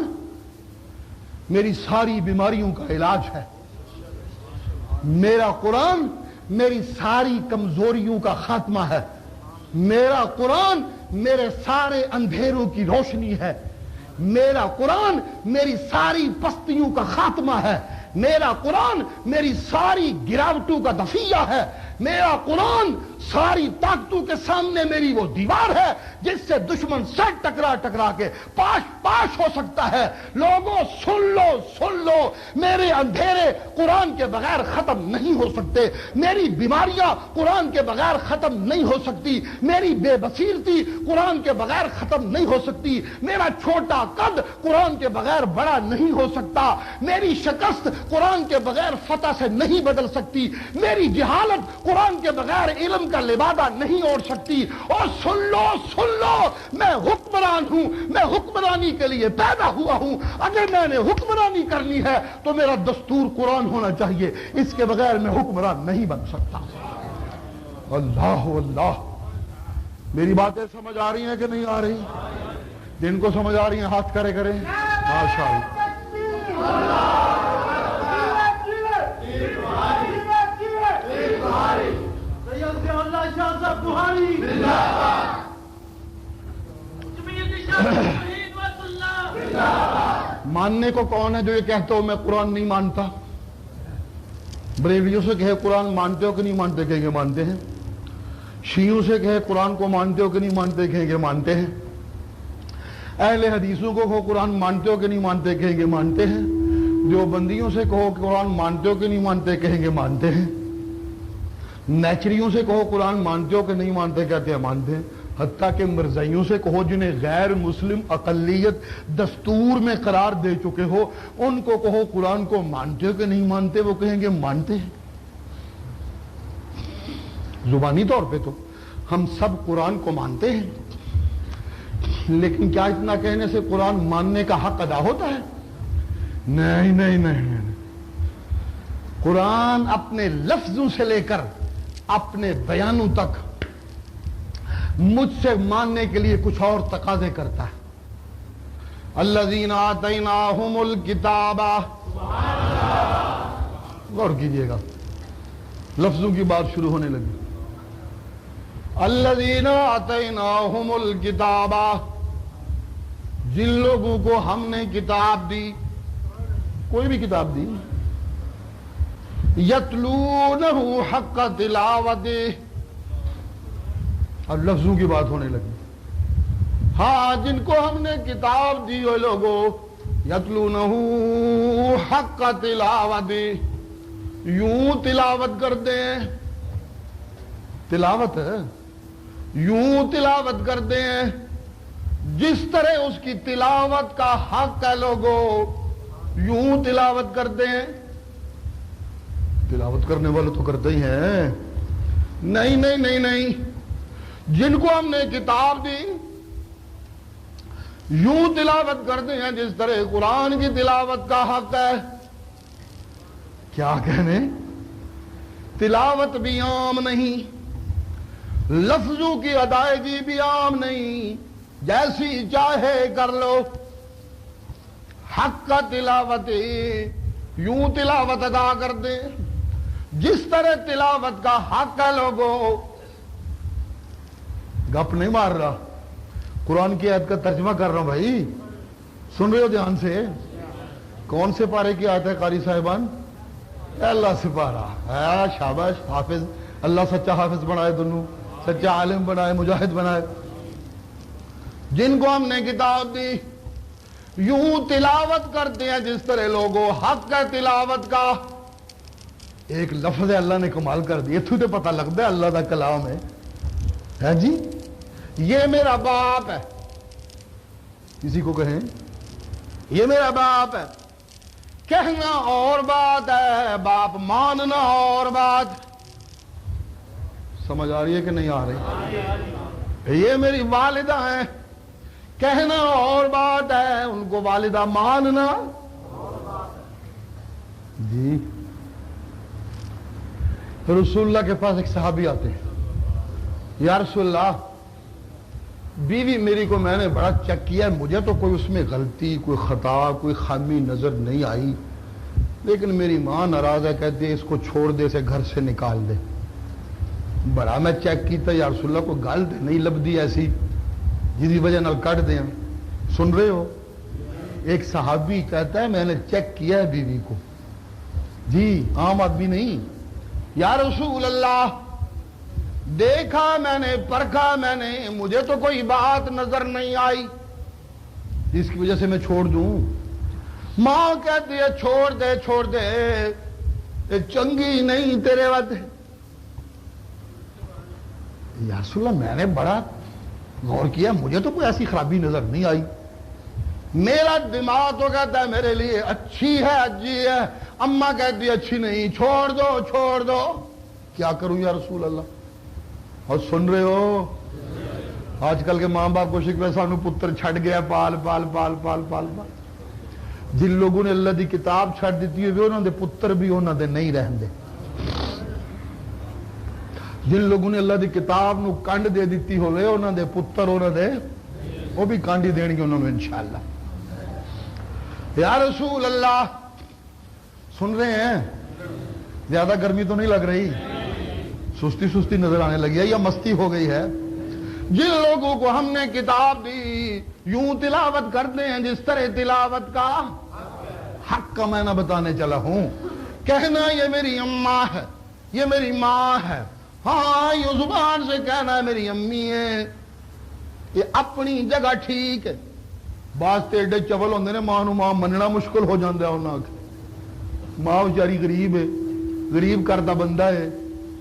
[SPEAKER 1] میری ساری بیماریوں کا علاج ہے، میرا قرآن میری ساری کمزوریوں کا خاتمہ ہے، میرا قرآن میرے سارے اندھیروں کی روشنی ہے، میرا قرآن میری ساری پستیوں کا خاتمہ ہے، میرا قرآن میری ساری گراوٹوں کا دفیہ ہے، میرا قرآن ساری طاقتوں کے سامنے میری وہ دیوار ہے جس سے دشمن سے ٹکرا کے پاش ہو سکتا ہے۔ لوگوں سن لو، میرے اندھیرے قرآن کے بغیر ختم نہیں ہو سکتے، میری بیماریاں قرآن کے بغیر ختم نہیں ہو سکتی، میری بے بصیرتی قرآن کے بغیر ختم نہیں ہو سکتی، میرا چھوٹا قد قرآن کے بغیر بڑا نہیں ہو سکتا، میری شکست قرآن کے بغیر فتح سے نہیں بدل سکتی، میری جہالت قرآن کے بغیر علم کا لبادہ نہیں اوڑھ سکتی۔ اور سن لو، میں حکمران ہوں، میں حکمرانی کے لیے پیدا ہوا ہوں، اگر میں نے حکمرانی کرنی ہے تو میرا دستور قرآن ہونا چاہیے، اس کے بغیر میں حکمران نہیں بن سکتا۔ اللہ، میری باتیں سمجھ آ رہی ہیں کہ نہیں آ رہی؟ جن کو سمجھ آ رہی ہیں ہاتھ کرے کریں، ماشاءاللہ۔
[SPEAKER 2] اللہ شاہ صاحب بخاری
[SPEAKER 1] ماننے کو کون ہے جو یہ کہتا ہو میں قرآن نہیں مانتا؟ بریلویوں سے کہے قرآن مانتے ہو کہ نہیں مانتے، کہیں گے مانتے ہیں۔ شیعوں سے کہے قرآن کو مانتے ہو کہ نہیں مانتے، کہیں گے مانتے ہیں۔ اہل حدیثوں کو کہو قرآن مانتے ہو کہ نہیں مانتے، کہیں گے مانتے ہیں۔ دیوبندیوں سے کہو قرآن مانتے ہو کہ نہیں مانتے، کہیں گے مانتے ہیں۔ نیچریوں سے کہو قرآن مانتے ہو کہ نہیں مانتے، کہتے ہیں مانتے ہیں۔ حتیٰ کہ مرزائیوں سے کہو جنہیں غیر مسلم اقلیت دستور میں قرار دے چکے ہو، ان کو کہو قرآن کو مانتے ہو کہ نہیں مانتے، وہ کہیں گے مانتے ہیں۔ زبانی طور پہ تو ہم سب قرآن کو مانتے ہیں، لیکن کیا اتنا کہنے سے قرآن ماننے کا حق ادا ہوتا ہے؟ نہیں نہیں نہیں۔ قرآن اپنے لفظوں سے لے کر اپنے بیانوں تک مجھ سے ماننے کے لیے کچھ اور تقاضے کرتا ہے۔ الذین آتیناہم الکتاب، غور کیجئے گا، لفظوں کی بات شروع ہونے لگی۔ الذین آتیناہم الکتاب، جن لوگوں کو ہم نے کتاب دی، کوئی بھی کتاب دی، یتلونہ حق تلاوتہ، اب لفظوں کی بات ہونے لگی۔ ہاں جن کو ہم نے کتاب دی وہ لوگوں، یتلونہ حق تلاوتہ، یوں تلاوت کر دیں، تلاوت ہے، یوں تلاوت کر دیں جس طرح اس کی تلاوت کا حق ہے، لوگوں یوں تلاوت کر دیں۔ تلاوت کرنے والے تو کرتے ہی ہیں۔ نہیں نہیں نہیں نہیں، جن کو ہم نے کتاب دی یوں تلاوت کرتے ہیں جس طرح قرآن کی تلاوت کا حق ہے۔ کیا کہنے، تلاوت بھی عام نہیں، لفظوں کی ادائیگی بھی عام نہیں، جیسی چاہے کر لو، حق کا تلاوت یوں تلاوت ادا کر دیں جس طرح تلاوت کا حق ہے۔ لوگوں گپ نہیں مار رہا، قرآن کی آیت کا ترجمہ کر رہا ہوں بھائی، سن رہے ہو دھیان سے؟ کون سے پارے کی آیت ہے قاری صاحبان؟ اللہ سے پارا، شاباش، حافظ، اللہ سچا حافظ بنائے، دونوں سچا عالم بنائے، مجاہد بنائے۔ جن کو ہم نے کتاب دی یوں تلاوت کرتے ہیں جس طرح لوگوں حق ہے تلاوت کا۔ ایک لفظ ہے اللہ نے کمال کر دی، اتھو تے پتہ لگتا ہے اللہ دا کلام ہے جی۔ یہ میرا باپ ہے، کسی کو کہیں یہ میرا باپ ہے، کہنا اور بات ہے، باپ ماننا اور بات۔ سمجھ آ رہی ہے کہ نہیں آ رہی؟ یہ میری والدہ ہیں، کہنا اور بات ہے، ان کو والدہ ماننا جی۔ رسول اللہ کے پاس ایک صحابی آتے ہیں، یا رسول اللہ بیوی میری کو میں نے بڑا چیک کیا، مجھے تو کوئی اس میں غلطی، کوئی خطا، کوئی خامی نظر نہیں آئی، لیکن میری ماں ناراض ہے، کہتی ہے اس کو چھوڑ دے، اسے گھر سے نکال دے۔ بڑا میں چیک کیتا، یا رسول اللہ کوئی گل نہیں لبدی ایسی جس وجہ نال کٹ دیں۔ سن رہے ہو؟ ایک صحابی کہتا ہے میں نے چیک کیا ہے بیوی کو، جی عام آدمی نہیں، یا رسول اللہ دیکھا میں نے، پرکھا میں نے، مجھے تو کوئی بات نظر نہیں آئی جس کی وجہ سے میں چھوڑ دوں۔ ماں کہتی ہے چھوڑ دے چھوڑ دے، یہ چنگی نہیں تیرے وقت۔ یا رسول اللہ میں نے بڑا غور کیا، مجھے تو کوئی ایسی خرابی نظر نہیں آئی، میرا دماغ تو کہتا ہے میرے لیے اچھی ہے، اچھی ہے، اماں کہتی ہے اچھی نہیں، چھوڑ دو چھوڑ دو، کیا کروں یا رسول اللہ؟ اور سن رہے ہو آج کل کے ماں باپ کو شکوہ سانو پتر چھڑ گیا، پال پال پال پال پال پال۔ جن لوگوں نے اللہ دی کتاب چھڑ دیتی ہوئی انہوں نے پتر بھی انہوں نے نہیں رہن دے، جن لوگوں نے اللہ دی کتاب نو کنڈ دے دیتی ہوئے انہوں نے پتر انہوں نے وہ بھی کانڈی دین گے انہوں نے انشاءاللہ۔ یا رسول اللہ سن رہے ہیں؟ زیادہ گرمی تو نہیں لگ رہی؟ سستی سستی نظر آنے لگی ہے یا مستی ہو گئی ہے؟ جن لوگوں کو ہم نے کتاب دی یوں تلاوت کرتے ہیں جس طرح تلاوت کا حق کا معنی بتانے چلا ہوں. کہنا یہ میری اماں ہے، یہ میری ماں ہے، ہاں یہ زبان سے کہنا ہے میری امی ہے، یہ اپنی جگہ ٹھیک ہے. بعض تے ایڈے چول ہوندے نے ماں نو ماں مننا مشکل ہو جاندا ہے. انہاں ماں بیچاری غریب ہے، غریب کرتا بندہ ہے،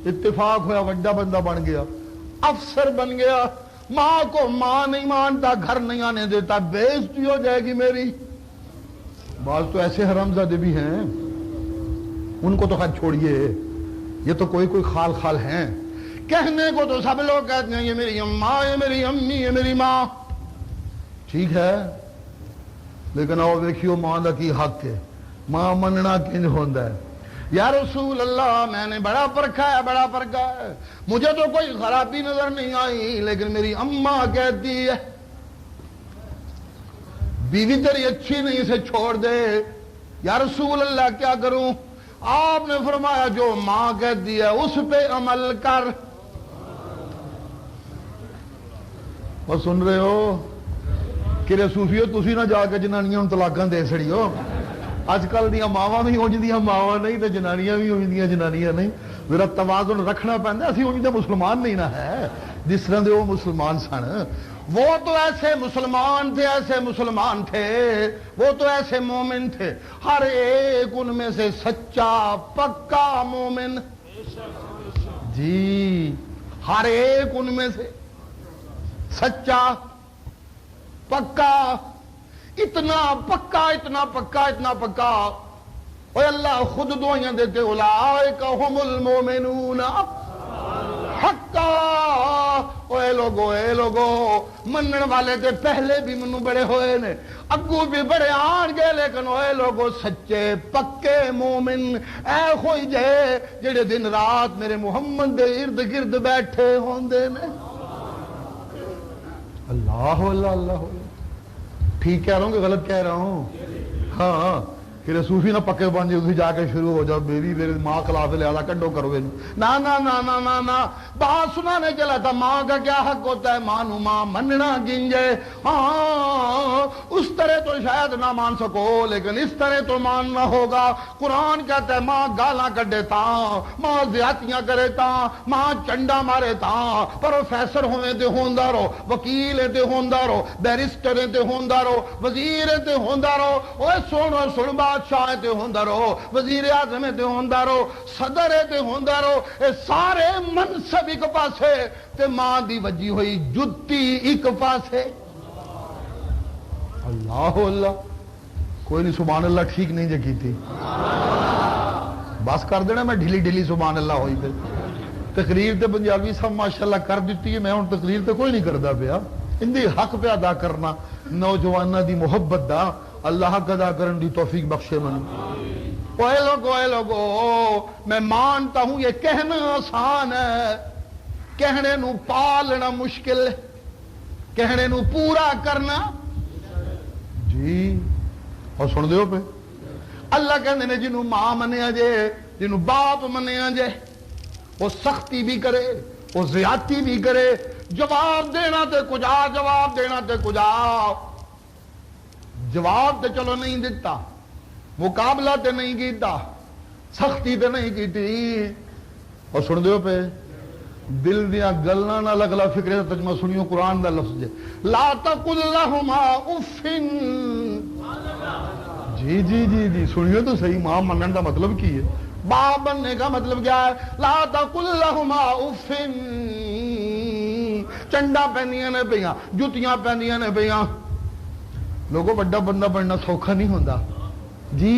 [SPEAKER 1] اتفاق ہوا وڈا بندہ بن گیا، افسر بن گیا، ماں کو ماں نہیں مانتا، گھر نہیں آنے دیتا، بےعزتی ہو جائے گی میری. بعض تو ایسے حرامزادے بھی ہیں، ان کو تو خیر چھوڑیے، یہ تو کوئی کوئی خال خال ہیں. کہنے کو تو سب لوگ کہتے ہیں یہ میری اماں، یہ میری امی، یہ میری ماں. ٹھیک ہے، لیکن آؤ دیکھیو ماں دا کی حق ہے، ماں مننا کنج ہوندا ہے. یا رسول اللہ میں نے بڑا پرکھا ہے، بڑا پرکھا ہے، مجھے تو کوئی خرابی نظر نہیں آئی، لیکن میری اماں کہتی ہے بیوی تیری اچھی نہیں، اسے چھوڑ دے. یا رسول اللہ کیا کروں؟ آپ نے فرمایا جو ماں کہتی ہے اس پہ عمل کر. اور سن رہے ہو کہ صوفیو تسی نہ جا کے جنانیاں طلاقاں دے چھڑیو. اج کل دیا ماواں بھی اونج دیاں ماواں نہیں تے جنانیاں بھی اونج دیاں جنانیاں نہیں. ذرا توازن رکھنا پیندا. اسی اونج دے مسلمان نہیں نہ ہے جس طرح دے وہ مسلمان سن. وہ تو ایسے مسلمان تھے، ایسے مسلمان تھے، وہ تو ایسے مومن تھے، ہر ایک ان میں سے سچا پکا مومن. جی ہر ایک ان میں سے سچا پکا، اتنا پکا اتنا پکا اتنا پکا. اوے اللہ خود دعائیں دیتے اولئک هم المؤمنون حقا. اے لوگو منن والے تے پہلے بھی منو بڑے ہوئے نے، اگو بھی بڑے آن گے، لیکن اے لوگو سچے پکے مومن اے ہوئی جے جڑے دن رات میرے محمد دے ارد گرد بیٹھے ہوندے نے. اللہ اللہ اللہ. ٹھیک کہہ رہا ہوں کہ غلط کہہ رہا ہوں؟ ہاں کہ صوفی نہ پکے بن جائے تھی جا کے شروع ہو جاؤ بیوی میرے ماں خلاف لہذا کڈو کرو. نا نا نا نا نا نا بات سنانے چلا تھا ماں کا کیا حق ہوتا ہے. ماں نو ماں مننا گنجے. ہاں اس طرح تو شاید نہ مان سکو، لیکن اس طرح تو ماننا ہوگا. قرآن کہتا ہے ماں گالاں کڈے تا، ماں زیادتیاں کرے تا، ماں چنڈا مارے تا، پروفیسر ہوئے تے ہوندا رہو، وکیل تے ہوندا رہو، بیرسٹر تے ہوندا رہو، وزیر تے ہوندا رہو. اوے سن بادشاہ تے ہوندا رہو، وزیر اعظم تے ہوندا رہو، صدر تے ہوندا رہو. اے سارے منصب ایک پاسے تے ماں دی وجی ہوئی جتی ایک پاسے. اللہ اللہ. کوئی نہیں سبحان اللہ ٹھیک نہیں جے کیتی. بس کر دینا میں ڈھیلی ڈھیلی سبحان اللہ ہوئی پھر. تقریر تے پنجابی صاحب ماشاءاللہ کر دیتی ہے، میں ہن تقریر تے کوئی نہیں کردا پیا. اندی حق پہ ادا کرنا نوجواناں دی محبت دا اللہ ادا کرن دی توفیق بخشے من. اے لوگو میں مانتا ہوں یہ کہنا آسان ہے، کہنے نو پالنا مشکل ہے، کہنے نو پورا کرنا. جی اور سن دیو پہ اللہ کہندے نے جنوں ماں منیا جے، جنوں باپ منیا جے، وہ سختی بھی کرے، وہ زیادتی بھی کرے، جواب دینا تے کجا، جواب دینا تے کجا. جواب تے چلو نہیں دیتا، مقابلہ تے نہیں کیتا، سختی تے نہیں کیتی. اور سن دیو پہ دل دیا گلاں نال اگلا فکر دا ترجمہ سنیو. قرآن دا لفظ ہے لا تقل لهما اف. جی جی جی جی سنیو تو صحیح. ماں منن دا مطلب کی ہے؟ باپ بننے کا مطلب کیا ہے؟ لا تقل لهما اف. چنڈا پہنیاں نے پیاں، جتیاں پہنیاں نے پیاں. لوگوں بڑا بندہ بننا سوکھا نہیں ہوتا. جی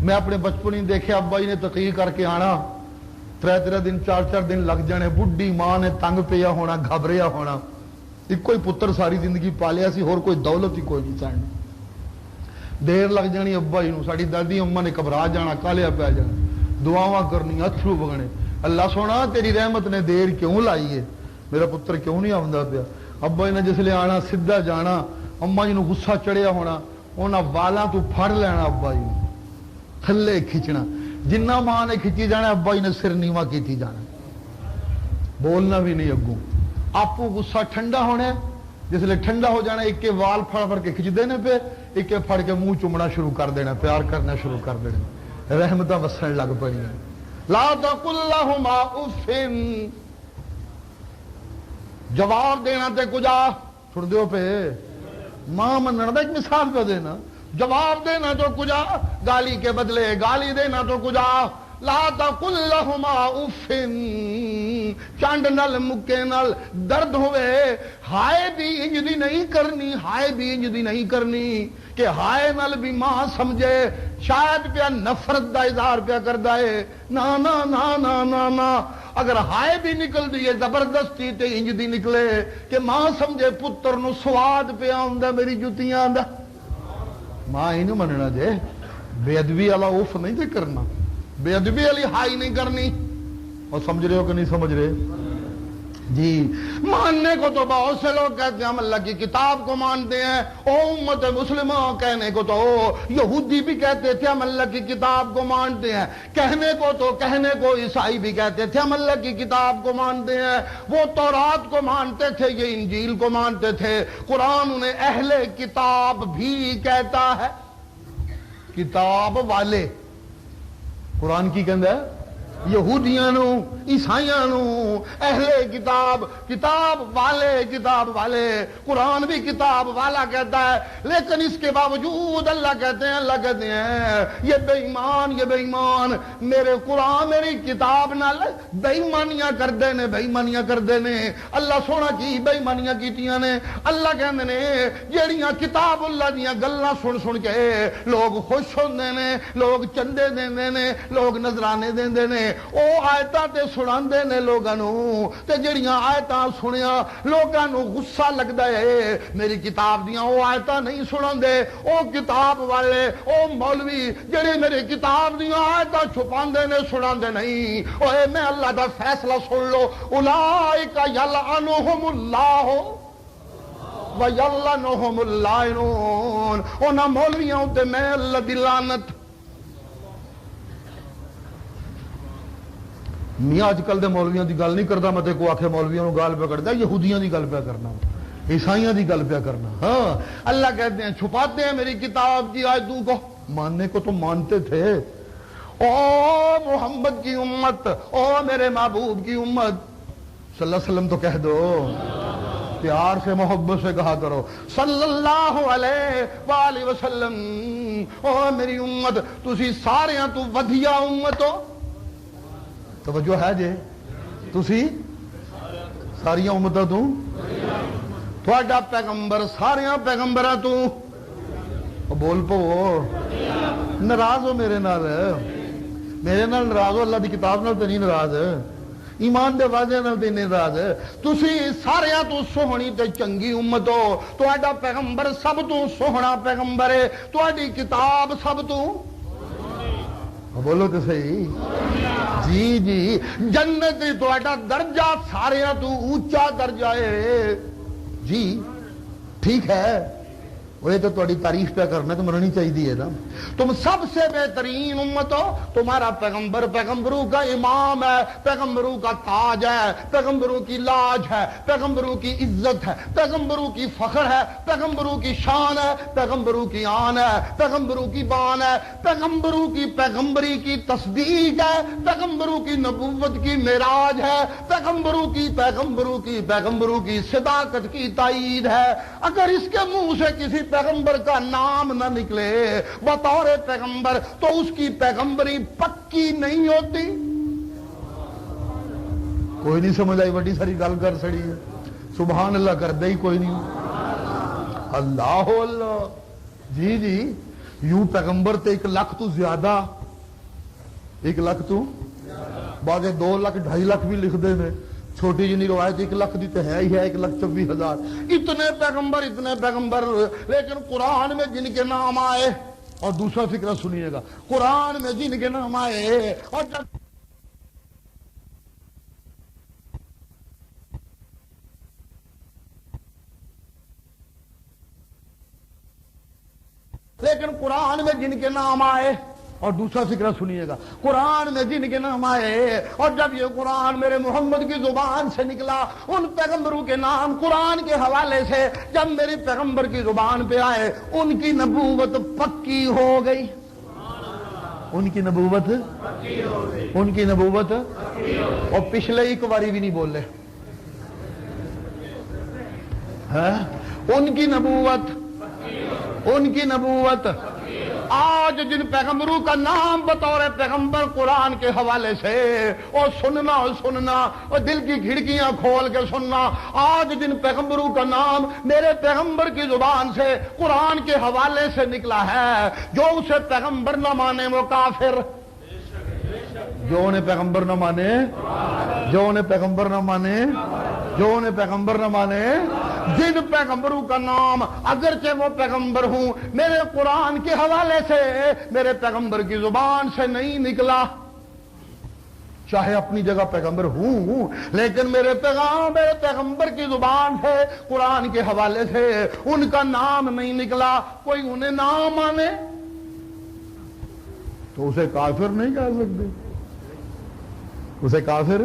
[SPEAKER 1] میں اپنے بچپن ہی دیکھے ابا جی نے تقریر کر کے آنا، 3 دن 4 دن لگ جانے. بڈھی ماں نے تنگ پیا ہونا، گھبریا ہونا. ایک کوئی پتر ساری زندگی پالیا سی، اور کوئی دولت ہی کوئی نہیں سن. دیر لگ جانی ابا جی نو. ساری دادی اما نے گھبرا جانا، کالیا پی جانا، دعاواں کرنی، اتھرو بگنے. اللہ سونا تیری رحمت نے دیر کیوں لائی ہے، میرا پتر کیوں نہیں آتا پیا. ابا جی نے جس لئے آنا سیدھا جانا، اما جی نو غصہ چڑھیا ہونا، انہاں والاں تو پھڑ لینا، ابا جی تھلے کھچنا. جنہ ماں نے کھچی جانا ابا جی نے سر نیواں کیتی جانا، بولنا بھی نہیں. اگوں آپو غصہ ٹھنڈا ہونا، جس لئے ٹھنڈا ہو جانا ایک کے وال پھڑ پھڑ کے کھچ دینے پہ ایک کے پھڑ کے منہ چومنا شروع کر دینا پیار کرنا شروع کر دینا رحمتاں وسن لگ پئی لا تقل لهما اف جواب دینا تے کجا سن دیو پہ ماں منن دا ایک مثال پہ دینا جواب دینا تو کجا گالی کے بدلے گالی دینا تو کجا لا تقل لهما اف چانڈ نل مکے نل درد ہوئے ہائے بھی انج دی نہیں کرنی ہائے بھی انج دی نہیں کرنی کہ ہائے نل بھی ماں سمجھے شاید پیا نفرت دا اظہار پیا کردا ہے نا نا نا نا نا نا اگر ہائے بھی نکل دی ہے زبردستی تے انج دی نکلے کہ ماں سمجھے پتر نو سواد پیا ہوندا میری جتیاں دا ماں اینو مننا جے بے ادبی والا اوف نہیں تے کرنا بے ادبی والی ہائی نہیں کرنی اور سمجھ رہے ہو کہ نہیں سمجھ رہے جی ماننے کو تو بہت سے لوگ کہتے ہیں ہم اللہ کی کتاب کو مانتے ہیں او امت مسلمہ کہنے کو تو یہودی بھی کہتے تھے ہم اللہ کی کتاب کو مانتے ہیں کہنے کو عیسائی بھی کہتے تھے ہم اللہ کی کتاب کو مانتے ہیں وہ تورات کو مانتے تھے یہ انجیل کو مانتے تھے قرآن انہیں اہل کتاب بھی کہتا ہے کتاب والے قرآن کی کہندہ ہے یہودیاں نو عیسائیاں نو اہل کتاب کتاب والے قرآن بھی کتاب والا کہتا ہے لیکن اس کے باوجود اللہ کہتے ہیں یہ بے ایمان میرے قرآن میری کتاب نال بے ایمانیاں کر دینے اللہ سونا کی بے ایمانیاں کیتیاں نے اللہ کہندے نے جیڑیاں کتاب اللہ دیاں گلاں سن کے لوگ خوش ہوندے نے لوگ چندے دیندے نے لوگ نذرانے دیندے نے او آیتاں تے سناندے نے لوگاں نو تے جڑیاں آیتاں سنیا لوگاں نو غصہ لگدا ہے میری کتاب دیاں او آیتاں نہیں سناندے او کتاب والے او مولوی جڑے میری کتاب دیاں آیتاں چھپاندے نے سناندے نہیں اوے میں اللہ دا فیصلہ سن لو اولئک یلعنہم اللہ ویلعنہم اللائنون انہاں مولویاں تے میں اللہ دی لعنت میاں اج کل دے مولویاں دی گل نہیں کردا میں تے کو آکھے مولویاں نو گال پہ کردا یہودیاں دی گل پہ کرنا عیسائیاں دی گل پہ کرنا ہاں اللہ کہتے ہیں چھپاتے ہیں میری کتاب کی آیتوں کو ماننے کو تو مانتے تھے او محمد کی امت او میرے محبوب کی امت صلی اللہ علیہ وسلم تو کہہ دو پیار سے محبت سے کہا کرو صلی اللہ علیہ وآلہ وسلم او میری امت تسی ساریاں تو ودھیا امت ہو توجہ ہے جے تسی ساریاں امتاں تو تھوڑا پیغمبر ساریاں پیغمبراں تو بول پو ناراض ہو میرے نال ناراض ہو اللہ دی کتاب نال تے نہیں ناراض ایمان دے واضح نال تے نہیں ناراض تسی ساریاں تو سوہنی تے چنگی امت ہو تھوڑا پیغمبر سب تو سوہنا پیغمبر ہے تھوڑی کتاب سب تو بولو تو صحیح جی جنت تہاڈا درجہ سارے تو اونچا درجہ ہے جی ٹھیک ہے وہ تو تھوڑی تعریف پہ کرنا تو مننی چاہیے نا تم سب سے بہترین امت ہو تمہارا پیغمبر پیغمبروں کا امام ہے پیغمبروں کا تاج ہے پیغمبروں کی لاج ہے پیغمبروں کی عزت ہے پیغمبروں کی فخر ہے پیغمبروں کی شان ہے پیغمبروں کی آن ہے پیغمبروں کی بان ہے پیغمبروں کی پیغمبری کی تصدیق ہے پیغمبروں کی نبوت کی معراج ہے پیغمبروں کی صداقت کی تائید ہے اگر اس کے منہ سے کسی پیغمبر کا نام نہ نکلے بطور پیغمبر تو اس کی پیغمبری پکی نہیں ہوتی کوئی نہیں سمجھ آئی بڑی ساری گل کر سڑی ہے سبحان اللہ کر دے ہی کوئی نہیں اللہ جی یوں پیغمبر تے 1 لاکھ تو زیادہ 1 لاکھ تو بعض 2 لاکھ 2.5 لاکھ بھی لکھ دے نے چھوٹی جنی روایت 1 لاکھ دی تو ہے ہی ہے 1,24,000 اتنے پیغمبر لیکن قرآن میں جن کے نام آئے اور دوسرا فکرہ سنیے گا قرآن میں جن کے نام آئے اور لیکن قرآن میں جن کے نام آئے
[SPEAKER 2] اور دوسرا فکرہ سنیے گا، قرآن میں جن کے نام آئے اور جب یہ قرآن میرے محمد کی زبان سے نکلا، ان پیغمبروں کے نام قرآن کے حوالے سے جب میری پیغمبر کی زبان پہ آئے، ان کی نبوت پکی ہو گئی، ان کی نبوت ان کی نبوت اور پچھلے ایک باری بھی نہیں بول رہے، ان کی نبوت آج جن پیغمبروں کا نام بطور پیغمبر قرآن کے حوالے سے اور سننا اور دل کی کھڑکیاں کھول کے سننا، آج جن پیغمبروں کا نام میرے پیغمبر کی زبان سے قرآن کے حوالے سے نکلا ہے، جو اسے پیغمبر نہ مانے وہ کافر، جو انہیں پیغمبر نہ مانے جن پیغمبروں کا نام اگرچہ وہ پیغمبر ہوں میرے قرآن کے حوالے سے میرے پیغمبر کی زبان سے نہیں نکلا، چاہے اپنی جگہ پیغمبر ہوں لیکن میرے پیغمبر کی زبان سے قرآن کے حوالے سے ان کا نام نہیں نکلا، کوئی انہیں نام مانے تو اسے کافر نہیں کہہ سکتے، اسے کافر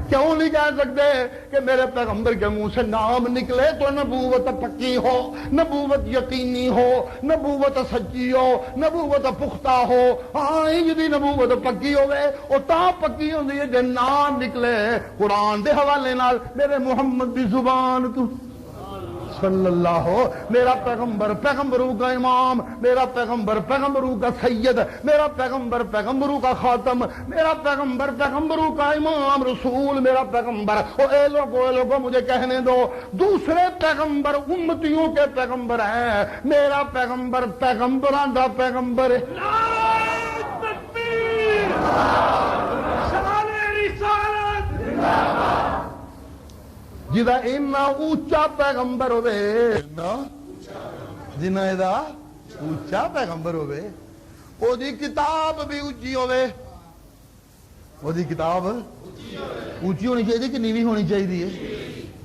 [SPEAKER 2] کیوں نہیں کہہ سکتے کہ میرے پیغمبر کے منہ سے نام نکلے تو نبوت پکی ہو، نبوت یقینی ہو، نبوت سچی ہو، نبوت پختہ ہو، ہاں جی نبوت پکی ہوئے اور تا پکی ہوندی ہے جے نام نکلے قرآن دے حوالے نال میرے محمد دی زبان تو صلی اللہ ہو، میرا پیغمبر پیغمبروں کا امام، میرا پیغمبر پیغمبروں کا سید، میرا پیغمبر پیغمبروں کا خاتم، میرا پیغمبر پیغمبروں کا امام رسول، میرا پیغمبر اے لوگو مجھے کہنے دو، دوسرے پیغمبر امتیوں کے پیغمبر ہیں، میرا پیغمبر پیغمبران دا پیغمبر ہے، جدا اینا اونچا پیغمبر ہوئے، جنا ایدا اونچا پیغمبر ہوئے، او دی کتاب بھی اونچی ہوئے، او دی کتاب اونچی ہونی چاہیے کہ نیوی ہونی چاہیے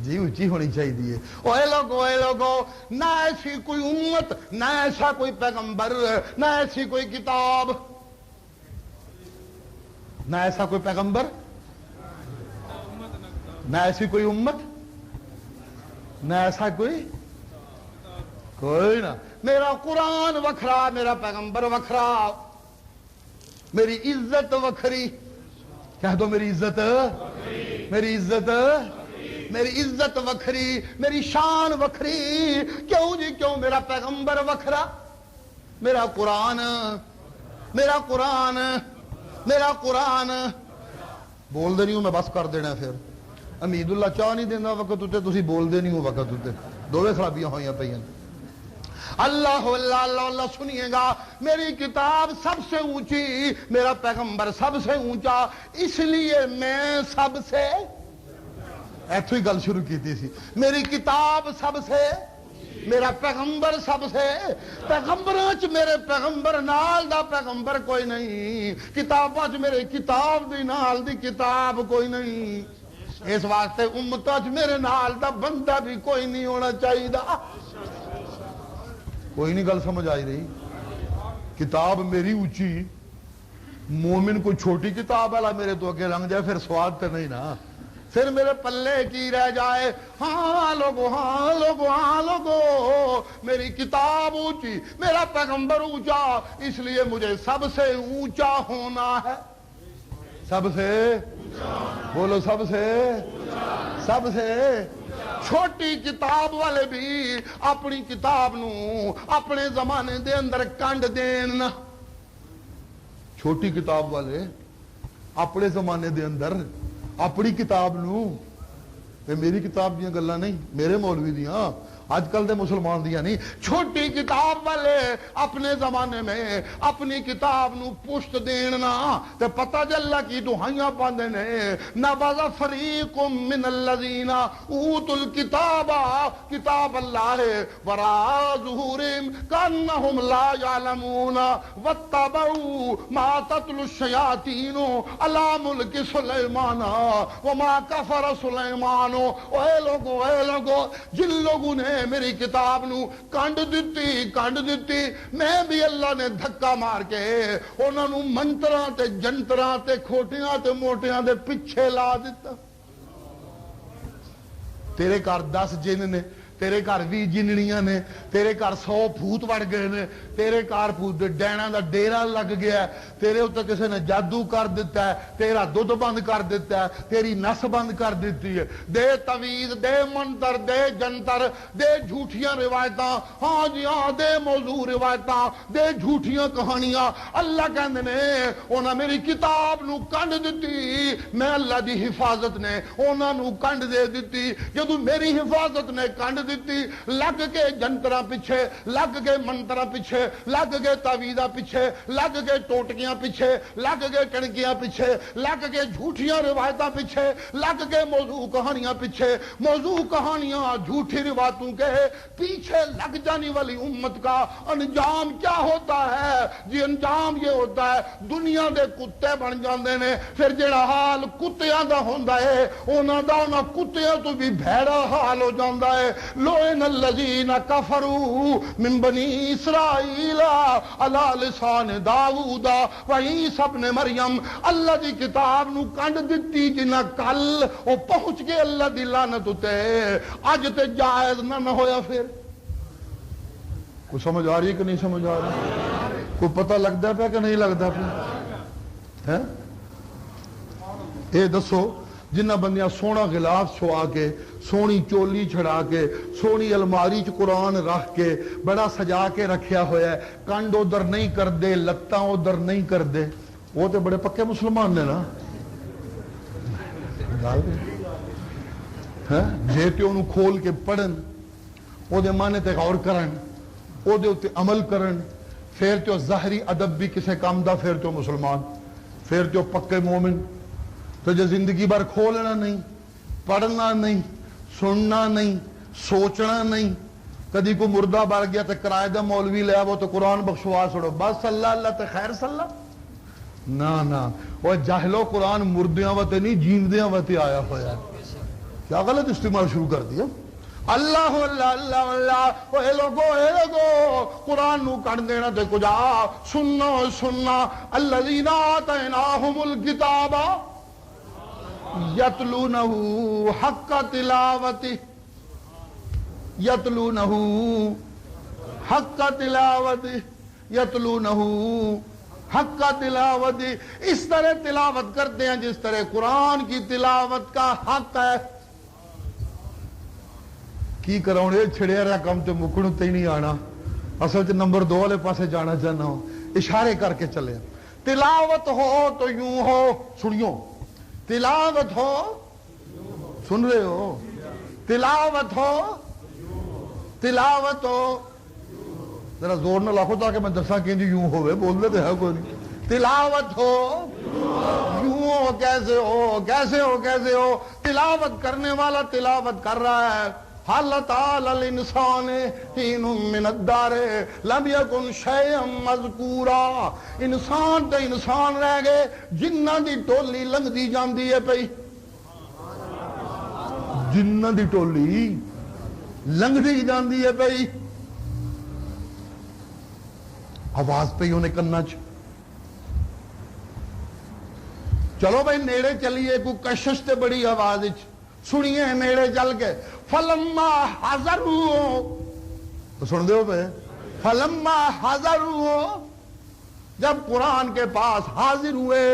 [SPEAKER 2] جی اونچی ہونی چاہیے، اے لوگو نہ ایسی کوئی امت، نہ ایسا کوئی پیغمبر، نہ ایسی کوئی کتاب، نہ ایسا کوئی پیغمبر، نہ ایسی کوئی امت، نہ ایسا کوئی نہ، میرا قرآن وکھرا، میرا پیغمبر وکھرا، میری عزت وکھری، کہہ دو میری عزت وکھری، میری شان وکھری، کیوں میرا پیغمبر وکھرا، میرا قرآن بول دے نہیں ہوں میں بس کر دینا، پھر امید اللہ چاہ نہیں دینا وقت ہوتے تسی بول دے نہیں ہو وقت ہوتے، دوویں خرابیاں ہوئیاں پئیاں، اللہ سنیے گا، میری کتاب سب سے اونچی، میرا پیغمبر سب سے اونچا، اس لیے میں سب سے ایتھو ہی گل شروع کی تھی، میری کتاب سب سے، میرا پیغمبر سب سے، پیغمبراں چ میرے پیغمبر نال دا پیغمبر کوئی نہیں، کتاباں چ میرے کتاب دی نال دی کتاب کوئی نہیں، اس واسطے امتاں چ میرے نال دا بندہ بھی کوئی نہیں ہونا چاہیے، کوئی نہیں گل سمجھ آئی رہی، کتاب میری اونچی، مومن کوئی چھوٹی کتاب والا میرے تو اگے لنگ جائے پھر سواد تے نہیں نا، پھر میرے پلے کی رہ جائے، ہاں لوگو میری کتاب اونچی، میرا پیغمبر اونچا، اس لیے مجھے سب سے اونچا ہونا ہے، سب سے بولو، سب سے چھوٹی کتاب والے بھی اپنی کتاب نو اپنے زمانے دے اندر کنڈ دین، چھوٹی کتاب والے اپنے زمانے دے اندر اپنی کتاب نو، میری کتاب دیاں گلاں نہیں، میرے مولوی دیاں، آج کل دے مسلمان دیاں نہیں، چھوٹی کتاب والے اپنے زمانے میں اپنی کتاب نو پشت دیننا تے پتہ جلا کی دہائیاں پاندے نے، نبذ فریق من الذین اوتوا الکتاب کتاب اللہ وراء ظہورہم کانہم لا یعلمون واتبعوا ما تتلو الشیاطین علی ملک سلیمان وما کفر سلیمان، اے لوگو جن لوگوں نے میری کتاب نو کنڈ دتی میں بھی اللہ نے دھکا مار کے انہاں نو منتراں تے جنتراں تے کھوٹیاں تے موٹیاں دے پیچھے لا دیتا. تیرے گھر 10 جن نے, تیرے گھر 20 جننیاں نے, تیرے گھر 100 بھوت وڑ گئے نے, تیرے گھر بھوت ڈینا دا ڈیرا لگ گیا ہے, تیرے اتنے کسی نے جادو کر دیتا ہے, تیرا دودھ بند کر دیتا ہے, تیری نس بند کر دیتی ہے. دے تویز, دے منتر, دے جنتر, دے جھوٹیاں روایتاں, ہاں جی ہاں دے موضوع روایتاں, دے جھوٹیاں کہانیاں. اللہ کہندے نے انہاں میری کتاب نو کنڈ دتی, میں اللہ دی حفاظت نے انہاں نو کنڈ دے دتی. جدوں میری حفاظت نے کنڈ دتی, لگ کے جنتراں پیچھے, لگ کے منتراں پیچھے, لگ کے تعویذاں پیچھے, لگ کے ٹوٹکیاں پیچھے, لگ کے کڑکیاں پیچھے, لگ کے جھوٹیاں روایتاں پیچھے, لگ کے موضوع کہانیاں پیچھے. موضوع کہانیاں جھوٹی روایتوں کے پیچھے لگ جانے والی امت کا انجام کیا ہوتا ہے جی؟ انجام یہ ہوتا ہے دنیا دے کتے بن جاندے نے. پھر جڑا حال کتیاں دا ہوندا ہے انہاں دا انہاں کتیاں تو بھی بھیڑا حال ہو جاندا ہے. لوئن الذین کفروا من بنی اسرائیل علی لسان داؤد و عیسی ابن مریم. اللہ دی کتاب نو کنڈ دتی جنہ کل او پہنچ کے اللہ دی لعنت تے اج تے جائز نہ ہویا. پھر کوئی سمجھ آ رہی ہے کہ نہیں سمجھ آ رہی؟ کوئی پتہ لگتا پیا کہ نہیں لگتا پیا ہے؟ اے دسو جنہ بندیاں سونا غلاف چھوا کے, سونی چولی چھڑا کے, سونی الماری چ قرآن رکھ کے بڑا سجا کے رکھیا ہویا ہے, کنڈ ادھر نہیں کر دے, لتاں ادھر نہیں کر دے, وہ تے بڑے پکے مسلمان نے نا. جے تے انہوں کھول کے پڑھن, او دے معنی تے غور کرن, او دے اتے عمل کرن, پھر تے ظاہری ادب بھی کسے کام دا, پھر تے مسلمان, پھر تے پکے مومن. تو جو زندگی بھر کھولنا نہیں, پڑھنا نہیں, سننا نہیں, سوچنا نہیں, کدی کو مردہ بار گیا تو کرائے دا مولوی لیا وہ تو قرآن بخشوا چھوڑو بس اللہ اللہ تے خیر صلی اللہ. نا وہ جاہلو قرآن مردیاں وتے نہیں جیندیاں وتے آیا ہوا ہے. کیا غلط استعمال شروع کر دیا. اللہ اللہ اللہ اللہ. اے لوگو قرآن نو کٹ دینا تے کجا سننا. الذین آتیناہم الکتاب یتلونہ حق تلاوتی, یتلونہ حق تلاوتی, یتلونہ حق تلاوتی. اس طرح تلاوت کرتے ہیں جس طرح قرآن کی تلاوت کا حق ہے. کی کراؤں یہ چھڑیا رہا کم تے مکڑوں تے نہیں آنا. اصل نمبر 2 والے پاسے جانا چاہنا ہوں, اشارے کر کے چلے. تلاوت ہو تو یوں ہو, سنیو, تلاوت ہو, سن رہے ہو, تلاوت ہو, تلاوت ہو, ذرا زور نہ لاکھو تاکہ میں دساں کہ یوں ہوئے, بول دے ہے کوئی نہیں. تلاوت ہو یوں ہو, کیسے ہو کیسے ہو کیسے ہو. تلاوت کرنے والا تلاوت کر رہا ہے. حل تعالی الانسان حین من الدار لم یکن شیئا مذکورا. انسان تے انسان رہ گئے, جنہ دی ٹولی لنگ دی جاندی ہے پئی, جنہ دی ٹولی لنگ دی جاندی ہے پئی. آواز پئی انہیں کنا چ. چلو بھائی نیڑے چلیے, کوئی کشش تے بڑی آواز سنیے, نیڑے چل کے. فلما حضروا, سن دے پہ, فلما حضروا, جب قرآن کے پاس حاضر ہوئے,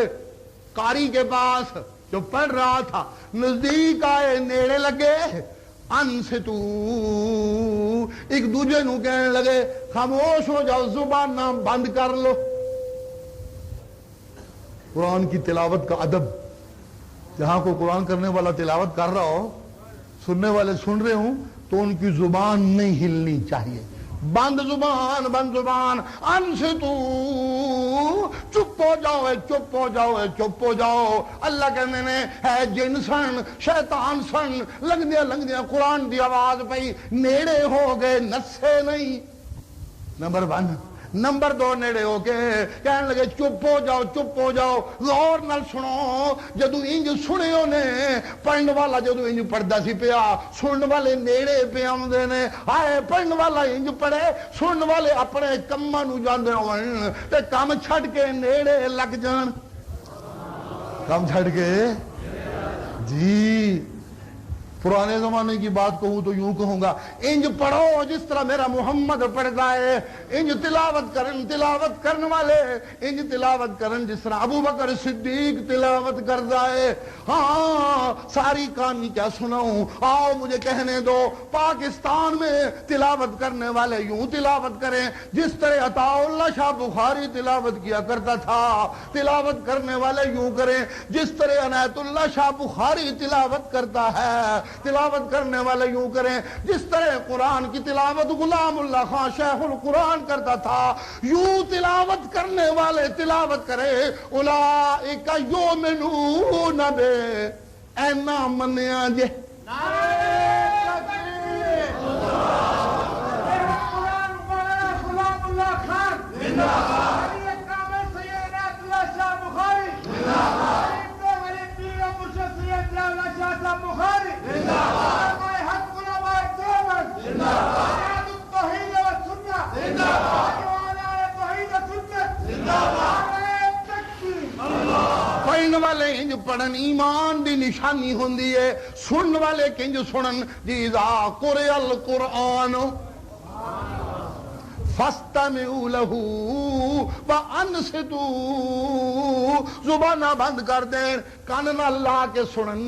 [SPEAKER 2] قاری کے پاس جو پڑھ رہا تھا, نزدیک آئے, نیڑے لگے, انصتو, ایک دوجے نو کہنے لگے خاموش ہو جاؤ, زبان نہ بند کر لو. قرآن کی تلاوت کا ادب, جہاں کو قرآن کرنے والا تلاوت کر رہا ہو, سننے والے سن رہے ہوں, تو ان کی زبان نہیں ہلنی چاہیے. بند زبان, بند زبان. انصتو, چپ ہو جاؤ, چپ ہو جاؤ, چپ ہو جاؤ. اللہ کہنے نے ہے جن سن, شیطان سن, لنگ دیا قرآن دی آواز پئی, نیڑے ہو گئے, نسے نہیں. نمبر 1 نمبر 2 نیڑے ہو کے کہنے لگے چپ ہو جاؤ چپ ہو جاؤ غور نال سنو جدو انج سنے نے پڑھن والا جدو انج پڑھدا سی پیا سنن والے نیڑے پہ آندے نے ہائے پڑھن والا انج پڑھے سنن والے اپنے کماں نو جاندے ہون تے کم چھڈ کے نیڑے لگ جان کم چھڈ کے جی پرانے زمانے کی بات کہوں تو یوں کہوں گا انج پڑھو جس طرح میرا محمد پڑھتا ہے انج تلاوت کرن والے انج تلاوت کرن جس طرح ابو بکر صدیق تلاوت کرتا ہے ہاں ساری کہانی کیا سناؤں آؤ مجھے کہنے دو پاکستان میں تلاوت کرنے والے یوں تلاوت کریں جس طرح عطا اللہ شاہ بخاری تلاوت کیا کرتا تھا تلاوت کرنے والے یوں کریں جس طرح عنایت اللہ شاہ بخاری تلاوت کرتا ہے تلاوت کرنے والے یوں کریں جس طرح قرآن کی تلاوت غلام اللہ خان شیخ القرآن کرتا تھا یوں تلاوت کرنے والے تلاوت کرے اولئک یؤمنون بے اینا منیا جے پڑھن والے انج پڑھن ایمان دی نشانی ہوندی ہے سنن والے کنج سنن جی اذا قرئ القرآن فاستمعوا له وانصتوا زبانہ بند کر دین کان نہ لا کے سنن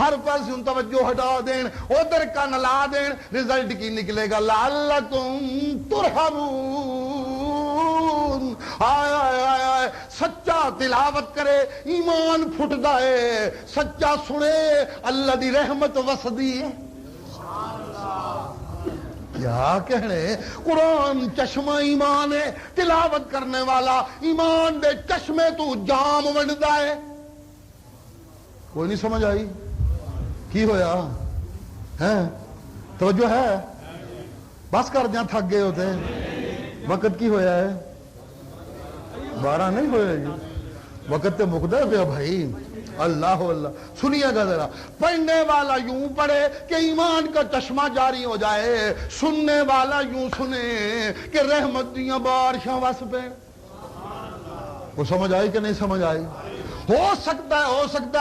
[SPEAKER 2] ہر پاس توجہ ہٹا دین ادھر کان لا دین رزلٹ کی نکلے گا لعلکم ترحمون آئے آئے آئے آئے سچا تلاوت کرے ایمان پھٹدا ہے سچا سنے اللہ دی رحمت وسدی ہے کیا کہنے قرآن چشمہ ایمان ہے تلاوت کرنے والا ایمان دے چشمے تو جام ونڈدا ہے کوئی نہیں سمجھ آئی کی ہویا ہے توجہ ہے بس کر دیا تھک گئے ہوتے وقت کی ہویا ہے 12 نہیں ہویا جی وقت تے مقدہ پہ بھائی اللہ اللہ سنیے گا ذرا پڑھنے والا یوں پڑھے کہ ایمان کا چشمہ جاری ہو جائے سننے والا یوں سنے کہ رحمت دیاں بارشاں وس پہ وہ سمجھ آئی کہ نہیں سمجھ آئی ہو سکتا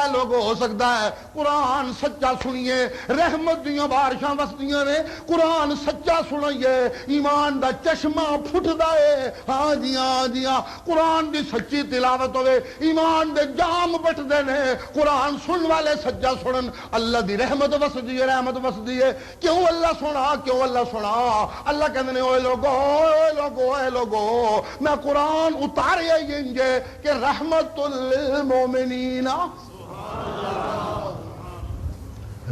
[SPEAKER 2] ہے لوگو ہو سکتا ہے قرآن سچا سنیے رحمت دیاں بارشاں وسدیاں نے قرآن سچا سنائیے ایمان دا چشمہ پھٹدا ہے ہاں جی ہاں قرآن دی سچی تلاوت ہوئے ایمان دے جام بٹدے نے قرآن سن والے سچا سنن اللہ دی رحمت وسدی ہے کیوں اللہ سنا اللہ کہندے نے اوے لوگو میں قرآن اتاریا انجے کہ رحمت للمومنین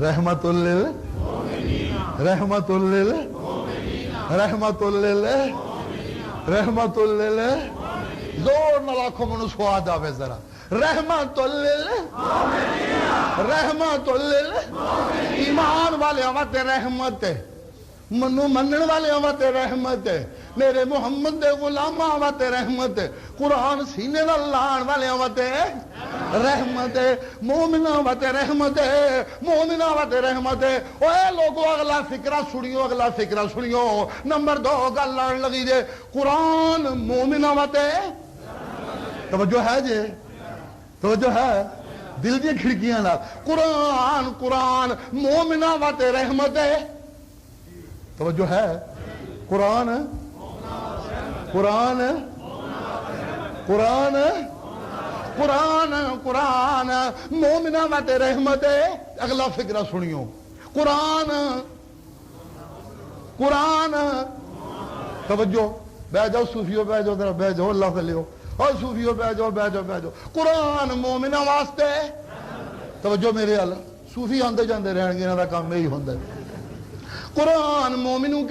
[SPEAKER 2] رحمت زور نہ لاکھوں منو سواد آوے ذرا رحمت ایمان والے آواتے رحمت ہے منو منن والے آواتے رحمت ہے میرے محمد دے غلام آواتے رحمت ہے قرآن سینے لان والے آواتے رحمت ہے مومن آواتے رحمت ہے اوے لوگو اگلا فکرہ سنیو نمبر 2 گل لان لگی جے قرآن مومن آواتے توجہ ہے جے توجہ ہے دل دی کھڑکیاں نا قرآن مومن آواتے رحمت ہے توجہ ہے قرآن مومنہ وات رحمت ہے اگلا فکرہ سنیو قرآن توجہ بہ جاؤ صوفیوں بہ جاؤ ذرا بہ جاؤ اللہ سے لیو اور صوفیوں بہ جاؤ قرآن مومنہ واسطے توجہ میرے اللہ صوفی آندے جاندے رہن گے انہاں دا کام یہی ہوندا ہے قرآن مومنوں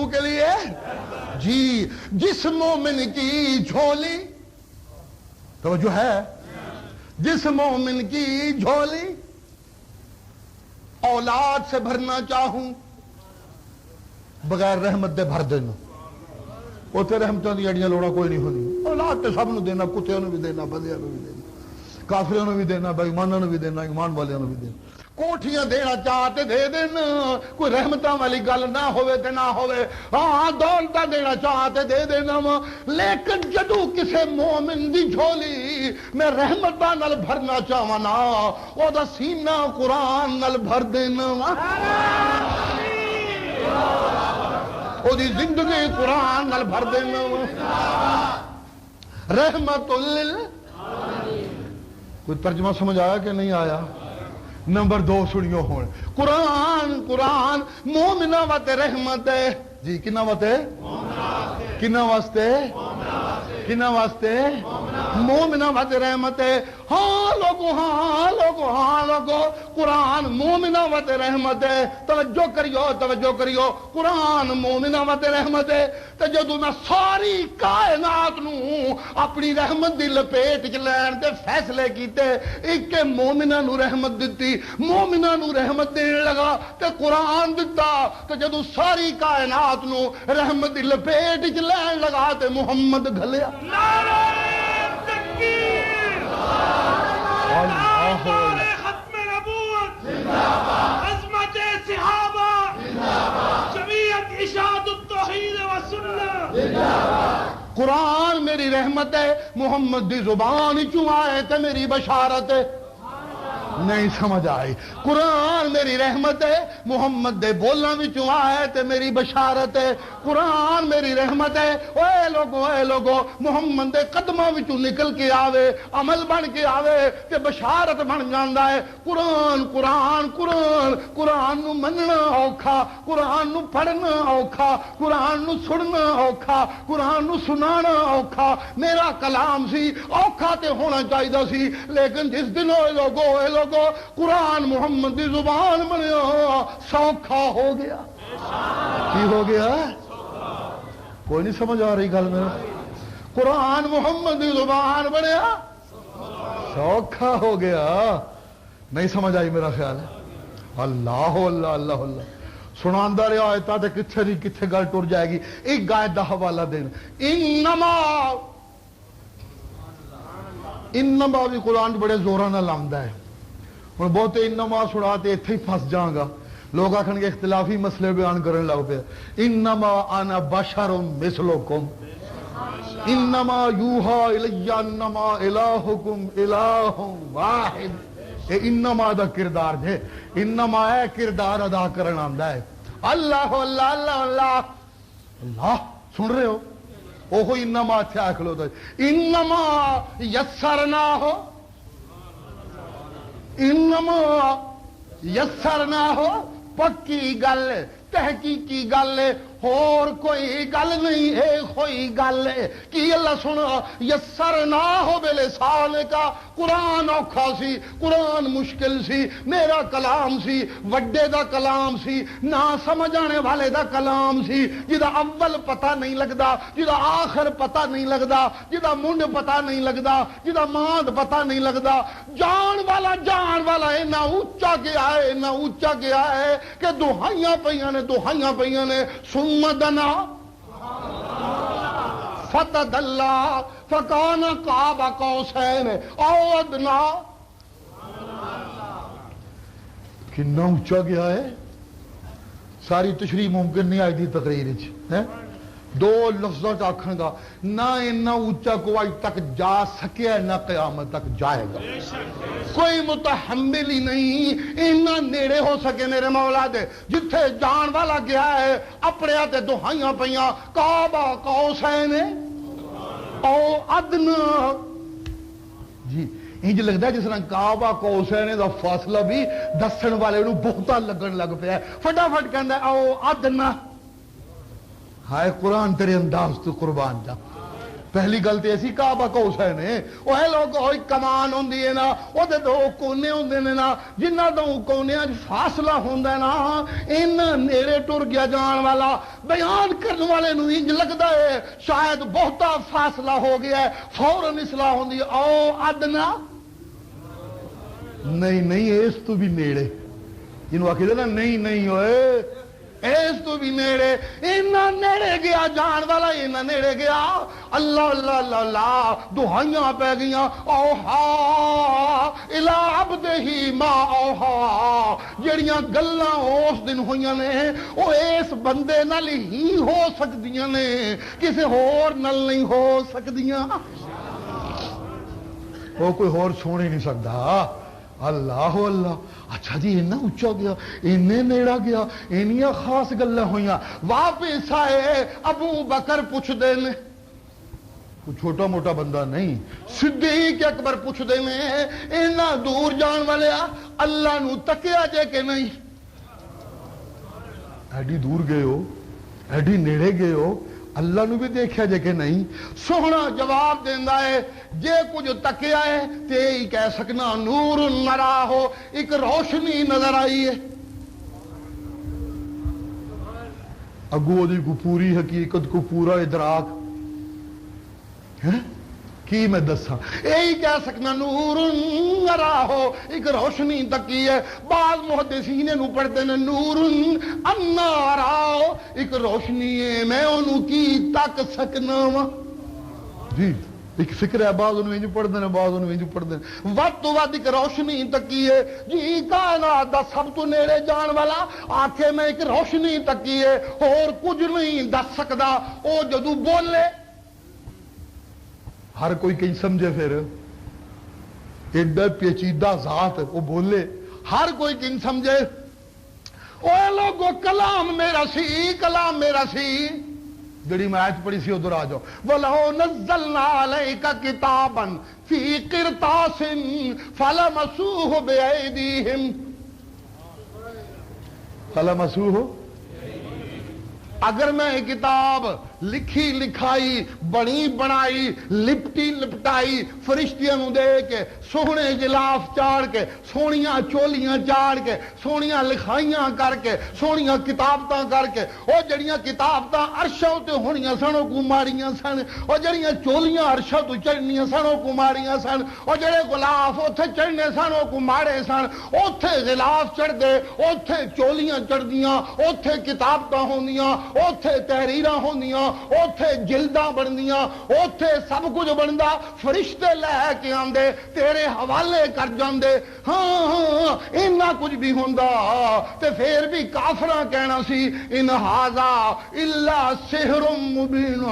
[SPEAKER 2] کے لیے جی جس مومن کی جھولی توجہ ہے جس مومن کی جھولی اولاد سے بھرنا چاہوں بغیر رحمت دے بھر دینا اتنے رحمتوں کی اڑیاں لوڑا کوئی نہیں ہونی، اولاد تے سب نو دینا، کتوں بھی دینا، بندیاں بھی دینا، کافروں بھی دینا، بےایمانوں بھی دینا، ایمان والوں بھی دینا، کوٹھیاں دینا چاہتے دے دینا، کوئی رحمتاں والی گل نہ ہوئے تے نہ ہوئے، ہاں دولتاں دینا چاہتے دے دینا وا، لیکن جدو کسے مومن دی جھولی میں رحمتاں نال بھرنا چاہواں نا، او دا سینہ قرآن نال بھر دینا وا، او دی زندگی قرآن نال بھر دینا وا، رحمت کوئی ترجمہ سمجھ آیا کہ نہیں آیا؟ نمبر 2 سنیو ہون، قرآن مومنہ واسطے رحمت ہے جی، کنہ واسطے؟ کنہ واسطے؟ کنہ واسطے؟ مومنہ واسطے رحمت ہے، ہاں لوگو قرآن مومنہ واسطے رحمت ہے، توجہ کریو، قرآن مومنہ واسطے رحمت ہے، تے جدوں میں ساری کائنات نو اپنی رحمت دی لپیٹ وچ لین دے فیصلے کیتے، ایک مومنہ نو رحمت دتی، مومنہ نو رحمت دین لگا تے قرآن دتا، تے جدوں ساری کائنات نو رحمت دی لپیٹ وچ لین لگا تے محمد گھلیا،
[SPEAKER 3] ختم نبوت، عظمت صحابہ، جمعیت اشاعت التوحید و سنہ،
[SPEAKER 2] قرآن میری رحمت ہے، محمد دی زبان چوں آئے تے میری بشارت ہے، نہیں سمجھ آئی، قرآن میری رحمت ہے، محمد دے بولنا وچوں آئے تے میری بشارت ہے، قرآن میری رحمت ہے، اے لوگو محمد دے قدماں وچوں نکل کے آوے، عمل بن کے آوے تے بشارت بن جاندا ہے، قرآن نو مننا اوکھا، قرآن نو پڑھنا اوکھا، قرآن نو سننا اوکھا، قرآن نو سنانا اوکھا، میرا کلام سی اوکھا تے ہونا چاہیدا سی، لیکن جس دن اے لوگو قرآن محمد دی زبان بنیا سوکھا ہو گیا، کی ہو گیا؟ کوئی نہیں سمجھ آ رہی گل میں؟ قرآن محمد دی زبان بنیا سوکھا ہو گیا، نہیں سمجھ آئی میرا خیال ہے؟ اللہ سناندا رہا آیتاں تے کتھے دی کتھے گل ٹر جائے گی، ایک آیت دا حوالہ دین، انما بھی قرآن بڑے زوراں نال آندا ہے، ہوں بہتے انما سنا تے ایتھے ہی پھس جاؤں گا، لوگ آکھن گے اختلافی مسئلے بیان کرنے لگ پے، انما انا بشر مثلکم انما یوحا الی انما الہکم الہ واحد، اے انما دا کردار ہے، انما ہے کردار ادا کرن آندا ہے، اللہ اللہ اللہ اللہ اللہ، سن رہے ہو؟ اوہو انما اتھے آ کھلوتا ہے، انما یسرناہ، انما یسرناہ، پکی گل تحقیقی گل اور کوئی گل نہیں ہے، کوئی گل ہے کہ اللہ سنا یسرناہ بلسان کا، قرآن اوکھا سی، قرآن مشکل سی، میرا کلام سی، وڈے دا کلام سی، نہ سمجھ آنے والے دا کلام سی، جدا اول پتہ نہیں لگدا، جدا آخر پتہ نہیں لگدا، جدا منڈ پتہ نہیں لگدا، جدا ماند پتہ نہیں لگدا، جان والا اینا اونچا گیا ہے، اینا اونچا گیا ہے کہ دہائیاں پیاں نے ثم دنا فتدلا فکان قاب قوسین او ادنا، کتنا اونچا گیا ہے، ساری تشریح ممکن نہیں آئی تھی تقریر وچ، دو لفظوں آکھن گا، نہ اتنا اونچا کوئی اج تک جا سکیا نہ قیامت تک جائے گا، کوئی متحمل ہی نہیں اتنا نیڑے ہو سکے میرے مولا دے، جتھے جان والا گیا ہے اپنے تے دہائیاں پیاں کعبہ قوسین او ادنا، جی انج لگتا ہے جس طرح کعبہ قوسین دا فاصلہ بھی دسن والے نو بہتا لگن لگ پیا ہے، فٹافٹ کہندا ہے او ادنا، ہائے قرآن تیرے انداز تو قربان جا، پہلی گل تو ایسی کعبہ قوسین ہے، وہ لوگ ہوئی کمان ہوندی ہے نا، وہ دے دو کونے ہوندے نے نا، جنہ دو کونیاں فاصلہ ہوندا ہے نا، ان نیڑے ٹر گیا جان والا، بیان کرنے والے نو انج لگدا ہے شاید بہتا فاصلہ ہو گیا ہے، فوراً اصلاح ہوندی ہے، او ادنا، نہیں اس تو بھی نیڑے، جنہوں آکھے نا نہیں ہوئے اس تو بھی نیڑے اینا نیڑے گیا جان والا اینا نیڑے گیا اللہ اللہ اللہ اللہ دہائیاں پہ گیاں اوہا الہ عبدہی ما اوہا جڑیاں گلاں اس دن ہویاں نے او اس بندے نال ہی ہو سکدیاں نے کسے ہور نال نہیں ہو سکدیاں وہ کوئی ہور سن ہی نہیں سکتا اللہ اللہ اچھا جی اینا اچھا گیا اینے نیڑا گیا اینیاں خاص گلاں ہویاں واپس آئے ابو بکر پوچھ دے نے کوئی چھوٹا موٹا بندہ نہیں صدیق اکبر پوچھ دے نے اینا دور جان والے اللہ نو تکیا جے کہ نہیں ایڈی دور گئے ہو ایڈی نیڑے گئے ہو اللہ نو بھی دیکھا جے کہ نہیں سونا جواب دیندا ہے جے کچھ تکیا ہے تے ہی کہہ سکنا نور نرا ہو ایک روشنی نظر آئی ہے اگو دی کو پوری حقیقت کو پورا ادراک ہے کی میں دساں یہی کہہ سکنا نور نرا ہو ایک روشنی تکی ہے بعض محدثین نو پڑھتے ہیں نور انارا ایک روشنی ہے میں انہوں کی تک سکنا وا جی ایک فکر ہے بعض انہوں انجو پڑھ دینا بعض انہوں انجو پڑھ دینا وقت تو وقت ایک روشنی تکی ہے جی کائنات دا سب تو نیڑے جان والا آنکھیں میں ایک روشنی تکی ہے اور کچھ نہیں دس سکدا او جدو بولے ہر کوئی کہیں سمجھے پھر ایڈا پیچیدہ ذات وہ بولے ہر کوئی کہیں سمجھے اوے لوگو کلام میرا سی جڑی میں آیت پڑھی سی ادھر آ جاؤ وَلَوْ نَزَّلْنَا عَلَيْكَ كِتَابًا فِي قِرْطَاسٍ فَلَمَسُوهُ بِأَيْدِيهِمْ اگر میں کتاب لکھی لکھائی بنی بنائی لپٹی لپٹائی فرشتیاں نو دے کے سونے غلاف چاڑ کے سونیاں چولیاں چاڑ کے سونیاں لکھائیاں کر کے سونیاں کتابتاں کر کے او جڑیاں کتابتاں عرشاں تے ہونیاں سن او کماریاں سن او جڑیاں چولیاں عرشاں تو چڑھنیاں سن او کماریاں سن او جڑے غلاف اوتھے چڑھنے سن او کماڑے سن اوتھے غلاف چڑھ دے اوتھے چولیاں چڑھدیاں اوتھے کتابتاں ہوندیاں اوتھے تحریراں ہوندیاں اوتھے جلداں بندیاں اوتھے سب کچھ بندا فرشتے لے کے آندے تیرے حوالے کر جاندے ہاں اینا کچھ بھی ہوندا تے پھر بھی کافراں کہنا سی ان ھذا الا سحر مبین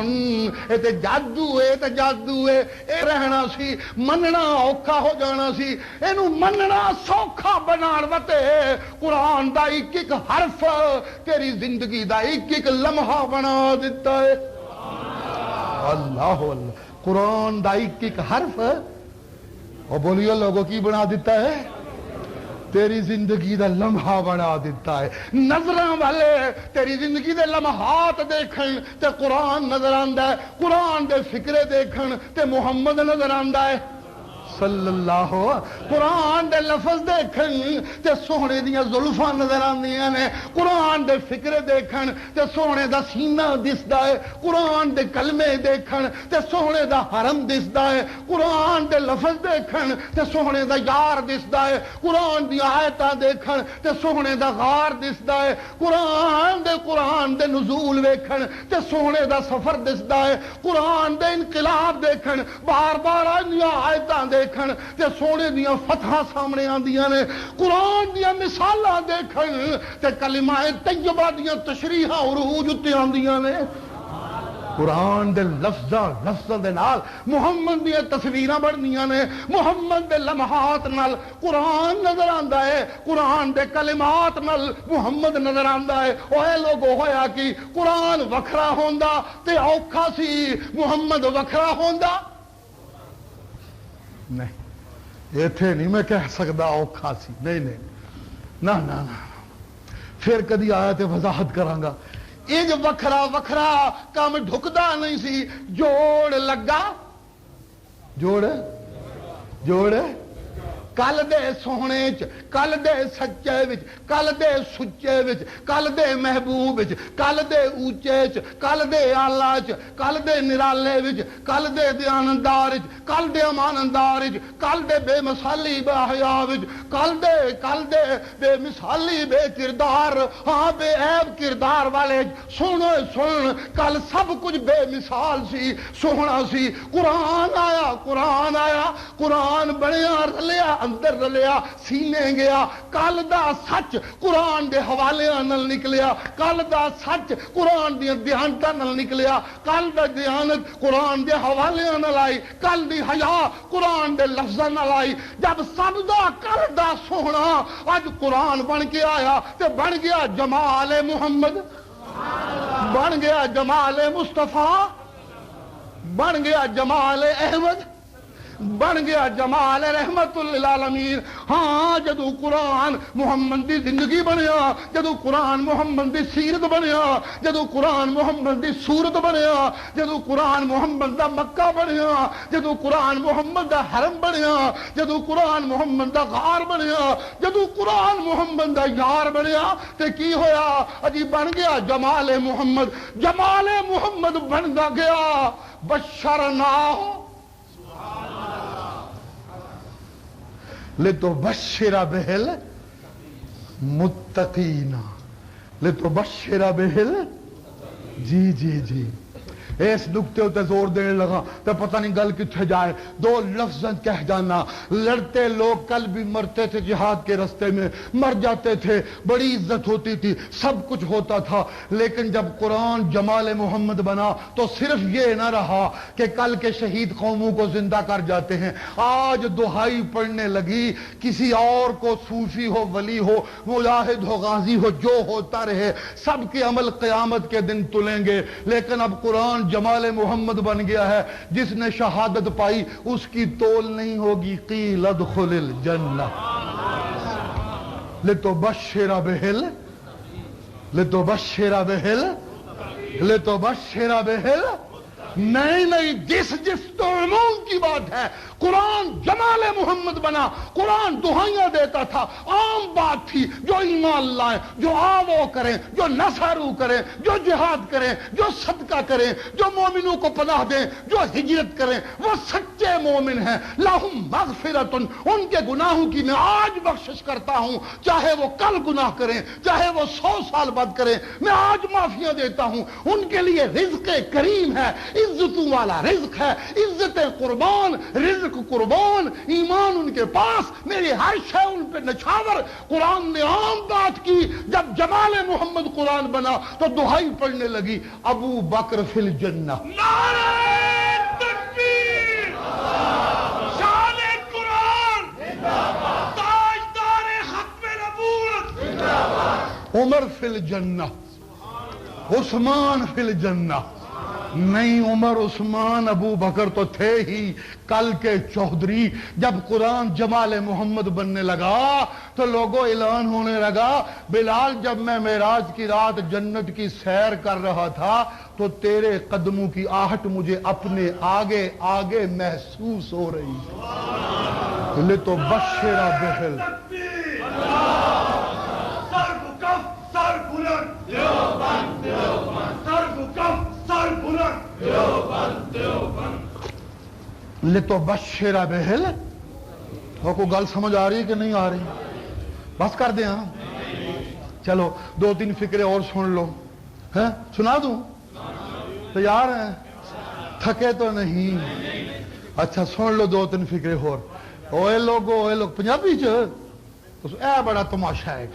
[SPEAKER 2] اے تے جادو اے اے رہنا سی مننا اوکھا ہو جانا سی اینو مننا سوکھا بنان وتے قرآن دا ایک ایک حرف تیری زندگی دا ایک ایک لمحہ بنا دیتا ہے اللہ اللہ قرآن دا ایک ایک حرف اور بولیے لوگوں کی بنا دیتا ہے تیری زندگی دا لمحہ بنا دیتا ہے نظراں والے تیری زندگی دے لمحات دیکھن تے قرآن نظر آندا ہے قرآن دے فکرے دیکھن تے محمد نظر آندا ہے صلی اللہ قرآن دے لفظ دیکھن تے سونے دیاں زلفاں نظر آندیاں نے قرآن دے فکرے دیکھن تے سونے دا سینہ دسدا ہے قرآن دے کلمے دیکھن تے سونے دا حرم دسدا ہے قرآن دے لفظ دیکھن تے سونے دا یار دسدا ہے قرآن دی آیتاں دیکھن تے سونے دا غار دسدا ہے قرآن دے نزول ویکھن تے سونے دا سفر دسدا ہے قرآن دے انقلاب دیکھن بار بار آیتاں دیکھن تے سونے دیاں فتحاں سامنے آندیاں نے قرآن دیاں مثالاں دیکھن تے کلمہ طیبہ دیاں تشریحاں عروج تے آندیاں نے قرآن دے لفظاں دے نال محمد دی تصویراں بننیاں نے محمد دے لمحات نال قرآن نظر آندا ہے قرآن دے کلمات نال محمد نظر آندا ہے اوے لوگو ہویا کہ قرآن وکھرا ہوندا تے اوکھا سی محمد وکھرا ہوندا نہیں ایتھے نہیں میں کہہ سکتا اوکھا سی نہیں نہ پھر کدی آیا تے وضاحت کرانگا انج وکھرا وکھرا کام ڈھکدا نہیں سی جوڑ لگا جوڑ کل دے سونے چ، کل دے سچے وچ، کل دے سچے وچ، کل دے محبوب وچ، کل دے اونچے چ، کل دے آلہ چ، کل دے نرالے وچ، کل دے دیانتدار وچ، کل دے امانتدار وچ، کل دے بے مثالی بے حیا وچ، کل دے بے مثالی بے کردار، ہاں بے عیب کردار والے سنو سن، کل سب کچھ بے مثال سی، سونا سی، قرآن آیا، قرآن بنیا، رلیا اندر رلیا، سینے گیا، کل دا سچ قرآن دے حوالے نال نکلیا، کل دا سچ قرآن دی دیانتاں نال نکلیا، کل دا دیانت قرآن دے حوالے نال آئی، کل دی حیا قرآن دے لفظاں نال آئی، جب سب دا کل دا سونا اج قرآن بن کے آیا تے بن گیا جمال محمد، بن گیا جمال مصطفیٰ، بن گیا جمال احمد، بن گیا جمال رحمت للعالمین۔ ہاں جدو قرآن محمد دی زندگی بنیا، جدو قرآن محمد دی سیرت بنیا، جدو قرآن محمد دی صورت بنیا، جدو قرآن محمد دا مکہ بنیا، جدو قرآن محمد دا حرم بنیا، جدو قرآن محمد دا غار بنیا، جدو قرآن محمد دا یار بنیا تے کی ہویا؟ اجی بن گیا جمال محمد، جمال محمد بندا گیا، بشرناہ لتبشر بہ المتقین، لتبشر بہ جی اس نقطے ہوتے زور دینے لگا تو پتہ نہیں گل کتنے جائے، دو لفظ کہہ جانا، لڑتے لوگ کل بھی مرتے تھے جہاد کے رستے میں، مر جاتے تھے، بڑی عزت ہوتی تھی، سب کچھ ہوتا تھا، لیکن جب قرآن جمال محمد بنا تو صرف یہ نہ رہا کہ کل کے شہید قوموں کو زندہ کر جاتے ہیں، آج دہائی پڑھنے لگی کسی اور کو، صوفی ہو، ولی ہو، مجاہد ہو، غازی ہو، جو ہوتا رہے، سب کے عمل قیامت کے دن تلیں گے، لیکن اب قرآن جمال محمد بن گیا ہے، جس نے شہادت پائی اس کی تول نہیں ہوگی، قیل ادخل الجنہ لتبشر بہ نہیں جس تو عموم کی بات ہے، قرآن جمال محمد بنا، قرآن دہائیاں دیتا تھا، عام بات تھی، جو ایمان لائیں، جو آو کریں، جو نصرو کریں، جو جہاد کریں، جو صدقہ کریں، جو مومنوں کو پناہ دیں، جو ہجرت کریں، وہ سچے مومن ہیں، لہم مغفرۃ، ان کے گناہوں کی میں آج بخشش کرتا ہوں، چاہے وہ کل گناہ کریں، چاہے وہ 100 سال بعد کریں، میں آج معافیاں دیتا ہوں، ان کے لیے رزق کریم ہے، عزتوں والا رزق ہے، عزت قربان، رزق قربان، ایمان ان کے پاس، میری ہر شے ان پہ نچھاور۔ قرآن نے عام بات کی، جب جمال محمد قرآن بنا تو دہائی پڑھنے لگی، ابو بکر فی الجنہ،
[SPEAKER 3] نعرہ تکبیر، شان قرآن، تاجدار ختم نبوت،
[SPEAKER 2] عمر فی الجنہ، عثمان فی الجنہ۔ نہیں، عمر، عثمان، ابو بکر تو تھے ہی کل کے چودھری۔ جب قرآن جمال محمد بننے لگا تو لوگوں اعلان ہونے لگا، بلال جب میں معراج کی رات جنت کی سیر کر رہا تھا تو تیرے قدموں کی آہٹ مجھے اپنے آگے آگے محسوس ہو رہی، لتبشر بہ لتبشر بہ، وہ کو گل سمجھ آ رہی کہ نہیں آ رہی؟ بس کر دیں ہاں، چلو 2-3 فکرے اور سن لو، ہے سنا دوں؟ تیار ہیں؟ تھکے تو نہیں؟ اچھا سن لو 2-3 فکرے اور۔ اوے لوگو، پنجابی چ اے بڑا تماشا ہے۔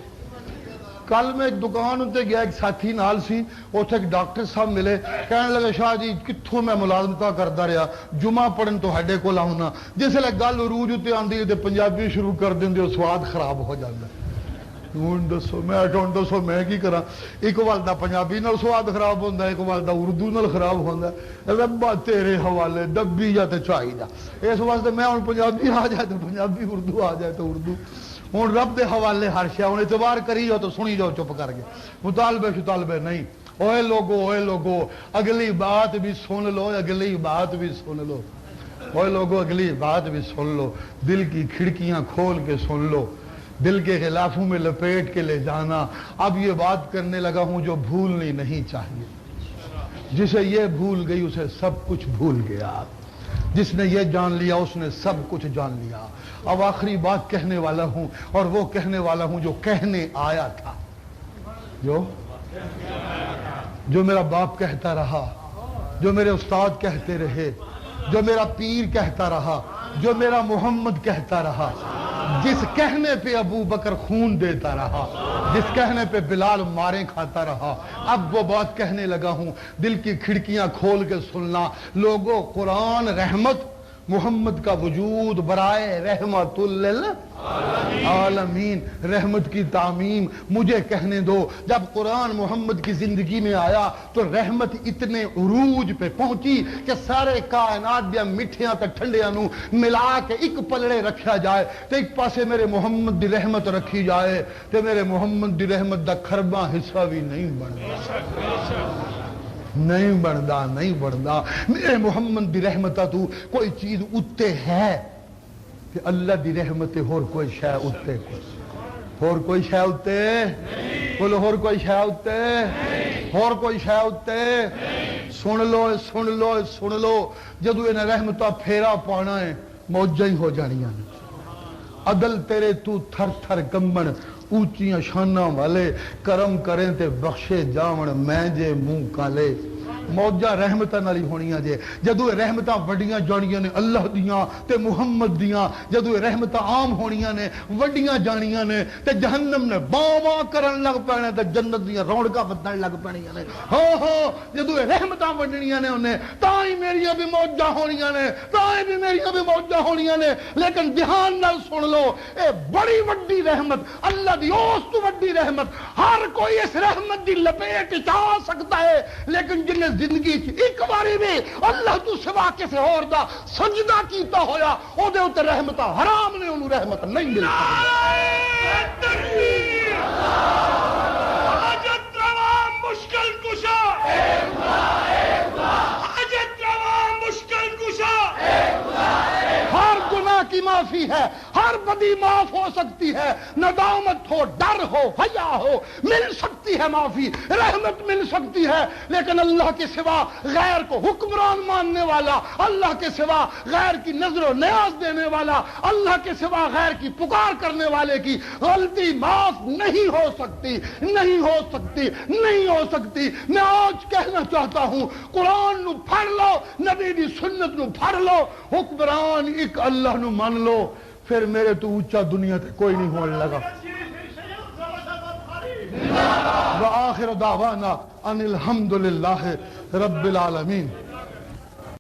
[SPEAKER 2] کل میں ایک دکان اتنے گیا، ایک ساتھی نال سی، اتنے ایک ڈاکٹر صاحب ملے، کہنے لگے شاہ جی کتوں میں ملازمت کرتا رہا، جمعہ پڑھن تو ہڈے کو آنا، جس ویلے گل عروج اتنے آتی ہے پنجابی شروع کر دیں، سواد خراب ہو جاتا۔ ہوں دسو میں کی کرا، ایک والدہ پنجابی نال سواد خراب ہوتا، ایک والدہ اردو نال خراب ہوتا، ربا تیرے حوالے ڈبی جا تے چاہیے، اس واسطے میں ہوں پنجابی آ جائے تو پنجابی، اردو آ جائے تو اردو، ہوں رب دے حوالے ہر شے، ہوں اعتبار کری جاؤ تو سنی جاؤ چپ کر کے، مطالبے نہیں۔ اوے لوگو اگلی بات بھی سن لو، اگلی بات بھی سن لو۔ وہ لوگوں اگلی بات بھی سن لو، دل کی کھڑکیاں کھول کے سن لو، دل کے غلافوں میں لپیٹ کے لے جانا۔ اب یہ بات کرنے لگا ہوں جو بھولنی نہیں چاہیے۔ جسے یہ بھول گئی اسے سب کچھ بھول گیا، جس نے یہ جان لیا اس نے سب کچھ جان لیا۔ اب آخری بات کہنے والا ہوں، اور وہ کہنے والا ہوں جو کہنے آیا تھا، جو میرا باپ کہتا رہا، جو میرے استاد کہتے رہے، جو میرا پیر کہتا رہا، جو میرا محمد کہتا رہا، جس کہنے پہ ابو بکر خون دیتا رہا، جس کہنے پہ بلال مارے کھاتا رہا، اب وہ بات کہنے لگا ہوں۔ دل کی کھڑکیاں کھول کے سننا لوگوں، قرآن رحمت، محمد کا وجود برائے رحمت للعالمین، رحمت کی تعمیم مجھے کہنے دو۔ جب قرآن محمد کی زندگی میں آیا تو رحمت اتنے عروج پہ پہنچی کہ سارے کائنات دیا مٹھیاں تے ٹھنڈیاں نو ملا کے ایک پلڑے رکھا جائے تے ایک پاسے میرے محمد دی رحمت رکھی جائے تے میرے محمد دی رحمت دا خرباں حصہ بھی نہیں بندا۔ میرے محمد دی رحمتہ تو کوئی چیز اتے ہے کہ اللہ دی رحمت ہور کوئی شے اتے، ہور کوئی شے اتے، بولو ہور کوئی شے اتے، ہور کوئی شے اتے۔ سن لو جدو انہیں رحمتہ پھیرا پانا ہے موجیں ہو جانیاں، عدل تیرے تو تھر تھر کمبن، اونچیاں شاناں والے کرم کریں تے بخشے جاون، میں جے منہ کالے۔ موجہ رحمتہ نالی ہونیاں جے، جدو رحمتہ وڈیاں جانیاں نے اللہ دیاں تے محمد دیاں، جدو رحمتہ عام ہونیاں نے وڈیاں جانیاں نے تے جہنم نے باواں کرن لگ پینے تے جنت دیاں رونقاں ودن لگ پینیاں نے۔ ہاں جدو رحمتہ وڈنیاں نے انہیں تائیں میریاں بھی موجہ ہونیاں نے، تائیں بھی میریاں بھی موجہ ہونیاں نے۔ لیکن دھیان نال سن لو، اے بڑی وڈی رحمت، اللہ دی اس تو وڈی رحمت، ہر کوئی اس رحمت دی لپیٹ چا سکتا ہے، لیکن جنہیں زندگی ایک باری بھی اللہ تو سوا کسے اور دا سجدہ کیتا ہویا او دے اوتے رحمتہ حرام نے، انہوں رحمت نہیں مل
[SPEAKER 3] تکبیر، حاجت روا مشکل کشا، حاجت روا مشکل کشا۔
[SPEAKER 2] ہر گناہ کی معافی ہے، ہر بدی معاف ہو سکتی ہے، ندامت ہو، ڈر ہو، حیا ہو، مل سکتی ہے معافی، رحمت مل سکتی ہے۔ لیکن اللہ کے سوا غیر کو حکمران ماننے والا، اللہ کے سوا غیر کی نظر و نیاز دینے والا، اللہ کے سوا غیر کی پکار کرنے والے کی غلطی معاف نہیں ہو سکتی، نہیں ہو سکتی، نہیں ہو سکتی۔ میں آج کہنا چاہتا ہوں قرآن نو پڑھ لو، نبی دی سنت نو پڑھ لو، حکمران ایک اللہ نو مان لو، پھر میرے تو اونچا دنیا تے کوئی نہیں ہونے لگا۔ وآخر دعوانا ان الحمدللہ رب العالمین۔